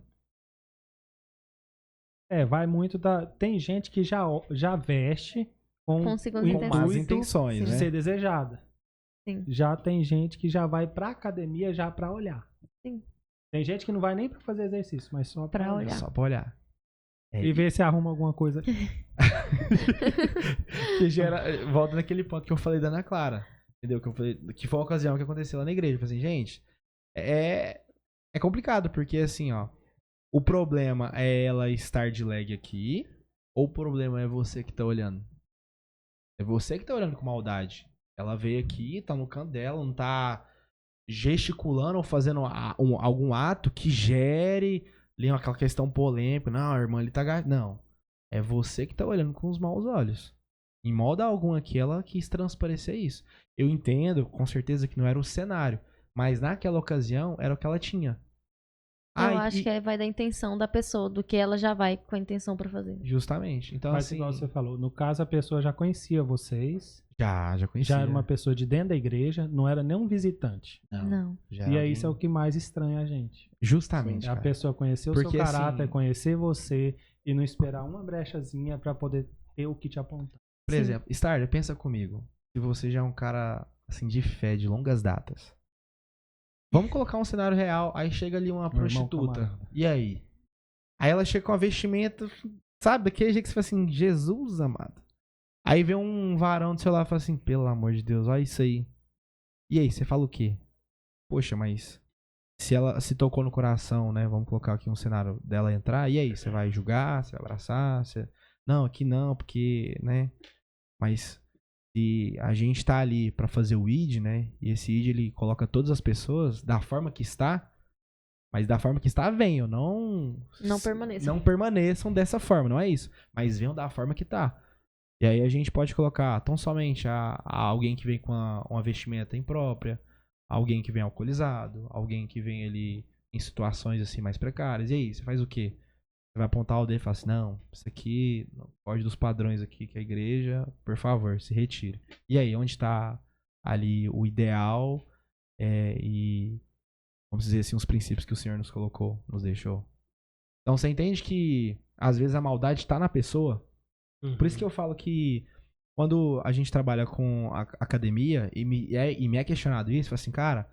Vai muito da... Tem gente que já veste com
segundas
o
intenções.
más
intuito
intenções,
de
né?
ser desejada.
Sim.
Já tem gente que já vai pra academia já pra olhar.
Sim.
Tem gente que não vai nem pra fazer exercício, mas só pra
Pra
olhar.
olhar.
Só pra olhar.
E ver se arruma alguma coisa.
Que gera... Volta naquele ponto que eu falei da Ana Clara. Entendeu? Que foi a ocasião que aconteceu lá na igreja. Eu falei assim, gente, é complicado, porque assim, o problema é ela estar de leg aqui, ou o problema é você que tá olhando? É você que tá olhando com maldade. Ela veio aqui, tá no canto dela, não tá gesticulando ou fazendo algum ato que gere aquela questão polêmica. Não, a irmã ele tá... Não. É você que tá olhando com os maus olhos. Em modo algum aqui, ela quis transparecer isso. Eu entendo, com certeza, que não era o cenário. Mas naquela ocasião, era o que ela tinha.
Eu acho que vai da intenção da pessoa, do que ela já vai com a intenção pra fazer.
Justamente. Então,
Mas
assim...
igual você falou, no caso a pessoa já conhecia vocês.
Já conhecia.
Já era uma pessoa de dentro da igreja, não era nem um visitante.
Não.
E aí isso é o que mais estranha a gente.
Justamente,
A
cara.
pessoa conhecer o
Porque,
seu caráter,
assim,
conhecer você e não esperar uma brechazinha pra poder ter o que te apontar.
Por exemplo, Starler, pensa comigo. Se você já é um cara, assim, de fé, de longas datas. Vamos colocar um cenário real, aí chega ali uma prostituta. E aí? Aí ela chega com a vestimenta, sabe? Daquele jeito que você fala assim, Jesus amado. Aí vem um varão do seu lado e fala assim, pelo amor de Deus, olha isso aí. E aí, você fala o quê? Poxa, mas se ela se tocou no coração, né? Vamos colocar aqui um cenário dela entrar. E aí, você vai julgar, você vai abraçar? Não, aqui não, porque, né? Mas se a gente tá ali pra fazer o ID, né? E esse ID ele coloca todas as pessoas da forma que está, mas da forma que está, venham, não
permaneçam.
Não permaneçam dessa forma, não é isso. Mas venham da forma que tá. E aí a gente pode colocar tão somente a alguém que vem com uma vestimenta imprópria, alguém que vem alcoolizado, alguém que vem ali em situações assim mais precárias. E aí, você faz o quê? Você vai apontar o dedo e fala assim, não, isso aqui não pode dos padrões aqui que a igreja, por favor, se retire. E aí, onde está ali o ideal e, vamos dizer assim, os princípios que o Senhor nos colocou, nos deixou? Então, você entende que, às vezes, a maldade está na pessoa? Por isso que eu falo que quando a gente trabalha com a academia e me é questionado isso, fala assim, cara,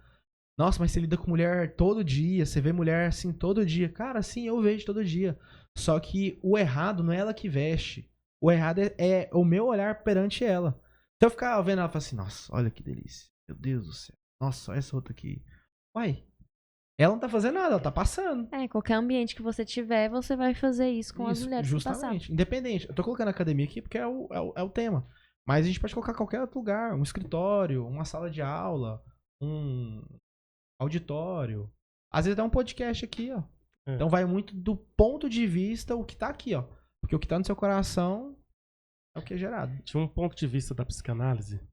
nossa, mas você lida com mulher todo dia, você vê mulher assim todo dia. Cara, sim, eu vejo todo dia. Só que o errado não é ela que veste. O errado é o meu olhar perante ela. Se eu ficar vendo ela e falar assim, nossa, olha que delícia. Meu Deus do céu. Nossa, olha essa outra aqui. Uai, ela não tá fazendo nada, ela tá passando.
Qualquer ambiente que você tiver, você vai fazer isso com as mulheres que passaram.
Justamente, independente. Eu tô colocando a academia aqui porque é o tema. Mas a gente pode colocar qualquer outro lugar. Um escritório, uma sala de aula, um auditório. Às vezes dá um podcast aqui, ó. Então vai muito do ponto de vista o que tá aqui, ó. Porque o que tá no seu coração é o que é gerado.
De um ponto de vista da psicanálise,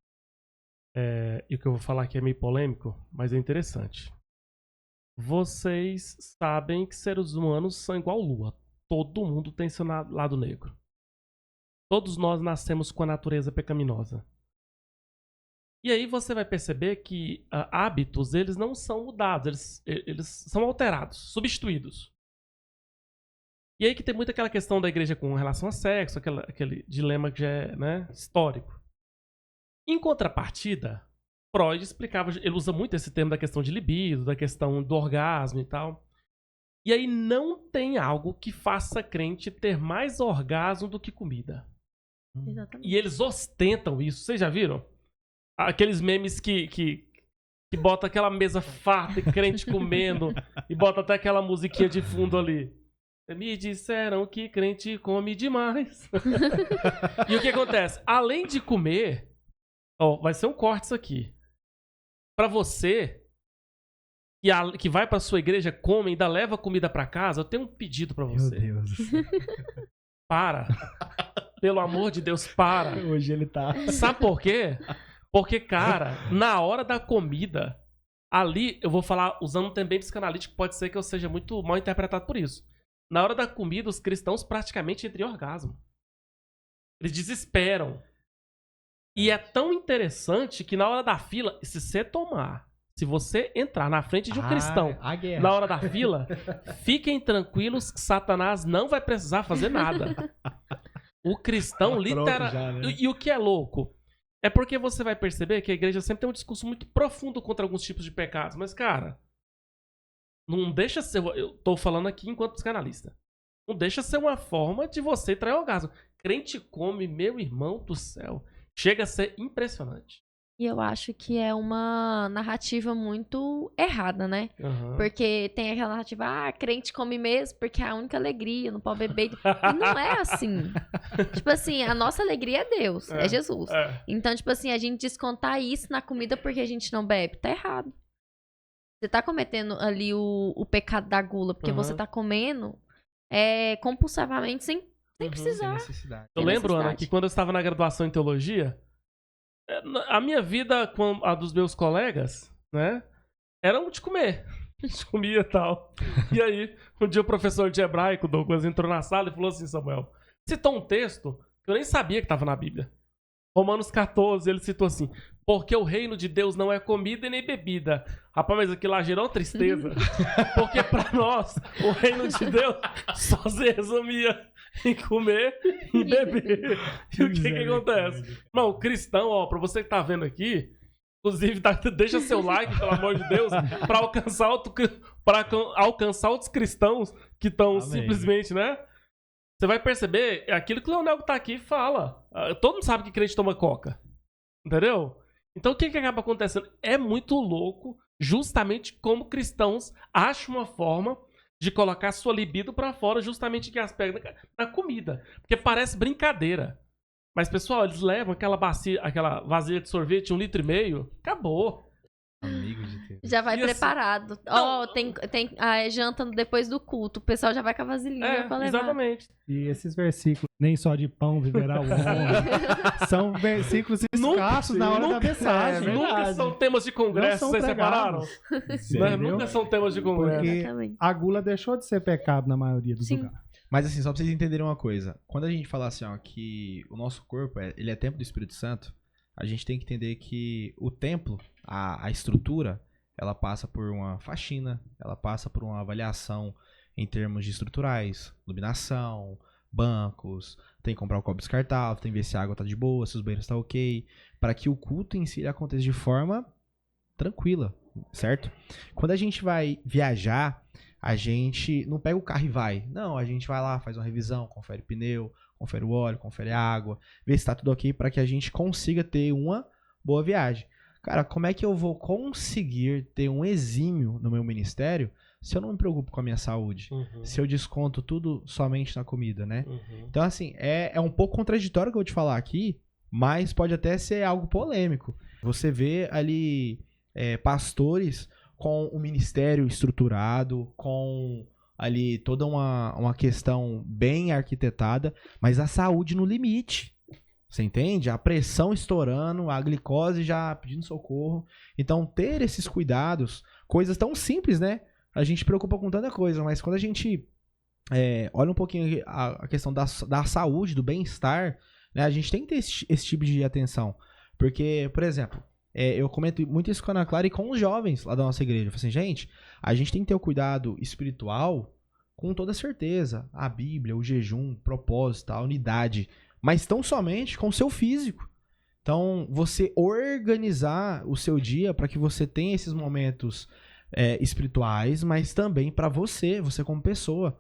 e o que eu vou falar aqui é meio polêmico, mas é interessante. Vocês sabem que seres humanos são igual lua. Todo mundo tem seu lado negro. Todos nós nascemos com a natureza pecaminosa. E aí você vai perceber que hábitos, eles não são mudados, eles são alterados, substituídos. E aí que tem muito aquela questão da igreja com relação a sexo, aquele dilema que já é, né, histórico. Em contrapartida, Freud explicava, ele usa muito esse termo da questão de libido, da questão do orgasmo e tal. E aí não tem algo que faça crente ter mais orgasmo do que comida.
Exatamente.
E eles ostentam isso, vocês já viram? Aqueles memes que bota aquela mesa farta e crente comendo e bota até aquela musiquinha de fundo ali. Me disseram que crente come demais. E o que acontece? Além de comer, vai ser um corte isso aqui. Pra você que vai pra sua igreja, come e ainda leva comida pra casa, eu tenho um pedido pra você.
Meu Deus do céu.
Para. Pelo amor de Deus, para.
Hoje ele tá...
Sabe por quê? Porque, cara, na hora da comida, ali, eu vou falar, usando um termo bem psicanalítico, pode ser que eu seja muito mal interpretado por isso. Na hora da comida, os cristãos praticamente entram em orgasmo. Eles desesperam. E é tão interessante que na hora da fila, se você entrar na frente de um cristão na hora da fila, fiquem tranquilos que Satanás não vai precisar fazer nada. O cristão, literalmente... Né? E o que é louco? É porque você vai perceber que a igreja sempre tem um discurso muito profundo contra alguns tipos de pecados. Mas, cara, não deixa ser... Eu tô falando aqui enquanto psicanalista. Não deixa ser uma forma de você trair orgasmo. Crente come, meu irmão do céu. Chega a ser impressionante.
E eu acho que é uma narrativa muito errada, né?
Uhum.
Porque tem aquela narrativa, crente come mesmo porque é a única alegria, não pode beber. E não é assim. Tipo assim, a nossa alegria é Deus, é Jesus. Então, tipo assim, a gente descontar isso na comida porque a gente não bebe, tá errado. Você tá cometendo ali o pecado da gula, porque você tá comendo compulsivamente sem precisar.
Eu lembro, Ana, que quando eu estava na graduação em teologia, a minha vida com a dos meus colegas, né, era de comer. A gente comia e tal. E aí, um dia o professor de hebraico, Douglas, entrou na sala e falou assim, Samuel, citou um texto que eu nem sabia que estava na Bíblia. Romanos 14, ele citou assim, porque o reino de Deus não é comida e nem bebida. Rapaz, mas aquilo lá gerou tristeza. Porque pra nós, o reino de Deus só se resumia em comer e beber. E o que acontece? Não, o cristão, ó, pra você que tá vendo aqui, inclusive, deixa seu like, pelo amor de Deus, pra alcançar outros cristãos que estão simplesmente, né? Você vai perceber, é aquilo que o Leonel que tá aqui fala. Todo mundo sabe que crente toma coca. Entendeu? Então o que acaba acontecendo? É muito louco, justamente como cristãos acham uma forma de colocar sua libido pra fora, justamente que aspecto na comida. Porque parece brincadeira. Mas, pessoal, eles levam aquela vasilha de sorvete, 1,5 litro, acabou.
Amigo de Deus.
Já vai preparado. Tem a janta depois do culto. O pessoal já vai com a vasilhinha pra levar.
Exatamente.
E esses versículos, nem só de pão viverá o homem, são versículos escassos na hora da mensagem.
Nunca são temas de congresso, vocês separaram? Nunca são temas de congresso.
Porque a gula deixou de ser pecado na maioria dos lugares.
Mas assim, só pra vocês entenderem uma coisa. Quando a gente fala assim, ó, que o nosso corpo ele é templo do Espírito Santo, a gente tem que entender que o templo, a estrutura, ela passa por uma faxina, ela passa por uma avaliação em termos de estruturais, iluminação, bancos, tem que comprar o copo descartável, tem que ver se a água tá de boa, se os banheiros tá ok, para que o culto em si aconteça de forma tranquila, certo? Quando a gente vai viajar, a gente não pega o carro e vai. Não, a gente vai lá, faz uma revisão, confere pneu, confere o óleo, confere a água, vê se tá tudo ok para que a gente consiga ter uma boa viagem. Cara, como é que eu vou conseguir ter um exímio no meu ministério se eu não me preocupo com a minha saúde? Se eu desconto tudo somente na comida, né? Então, assim, é um pouco contraditório o que eu vou te falar aqui, mas pode até ser algo polêmico. Você vê ali pastores com o ministério estruturado, com ali toda uma questão bem arquitetada, mas a saúde no limite. Você entende? A pressão estourando, a glicose já pedindo socorro. Então, ter esses cuidados, coisas tão simples, né? A gente preocupa com tanta coisa, mas quando a gente olha um pouquinho a questão da saúde, do bem-estar, né? A gente tem que ter esse tipo de atenção. Porque, por exemplo, eu comento muito isso com a Ana Clara e com os jovens lá da nossa igreja. Eu falo assim, gente, a gente tem que ter o cuidado espiritual com toda certeza. A Bíblia, o jejum, o propósito, a unidade, mas tão somente com o seu físico. Então, você organizar o seu dia para que você tenha esses momentos espirituais, mas também para você como pessoa.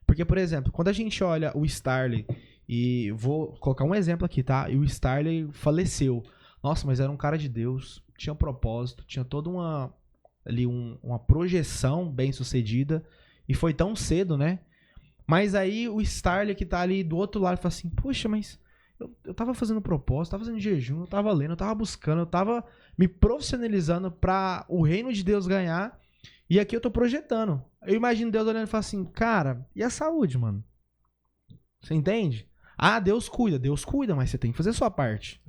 Porque, por exemplo, quando a gente olha o Starley, e vou colocar um exemplo aqui, tá? E o Starley faleceu. Nossa, mas era um cara de Deus, tinha um propósito, tinha toda uma projeção bem sucedida, e foi tão cedo, né? Mas aí o Starley que tá ali do outro lado fala assim, poxa, mas eu tava fazendo propósito, tava fazendo jejum, eu tava lendo, eu tava buscando, eu tava me profissionalizando pra o reino de Deus ganhar, e aqui eu tô projetando. Eu imagino Deus olhando e falando assim, cara, e a saúde, mano? Você entende? Ah, Deus cuida, mas você tem que fazer a sua parte.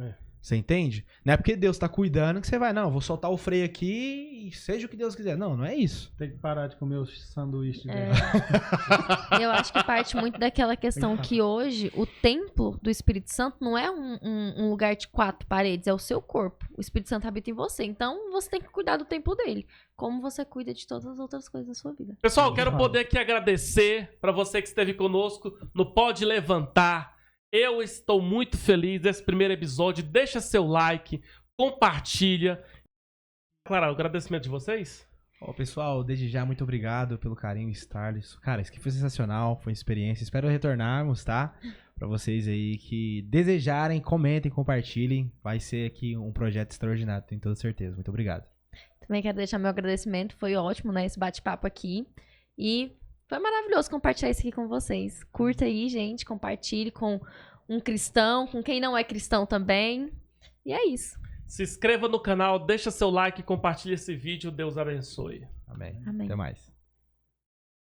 Você entende? Não é porque Deus tá cuidando que você vai, não, vou soltar o freio aqui e seja o que Deus quiser. Não, não é isso.
Tem que parar de comer os sanduíches.
Eu acho que parte muito daquela questão que hoje o templo do Espírito Santo não é um lugar de 4 paredes, é o seu corpo. O Espírito Santo habita em você. Então você tem que cuidar do templo dele, como você cuida de todas as outras coisas da sua vida.
Pessoal, quero poder aqui agradecer para você que esteve conosco no Pode Levantar. Eu estou muito feliz desse primeiro episódio. Deixa seu like, compartilha. Clara, o agradecimento de vocês?
Pessoal, desde já, muito obrigado pelo carinho, Starley. Cara, isso aqui foi sensacional, foi uma experiência. Espero retornarmos, tá? Pra vocês aí que desejarem, comentem, compartilhem. Vai ser aqui um projeto extraordinário, tenho toda certeza. Muito obrigado.
Também quero deixar meu agradecimento. Foi ótimo, né? Esse bate-papo aqui. E foi maravilhoso compartilhar isso aqui com vocês. Curta aí, gente. Compartilhe com um cristão, com quem não é cristão também. E é isso.
Se inscreva no canal, deixa seu like, compartilhe esse vídeo. Deus abençoe.
Amém.
Amém.
Até mais.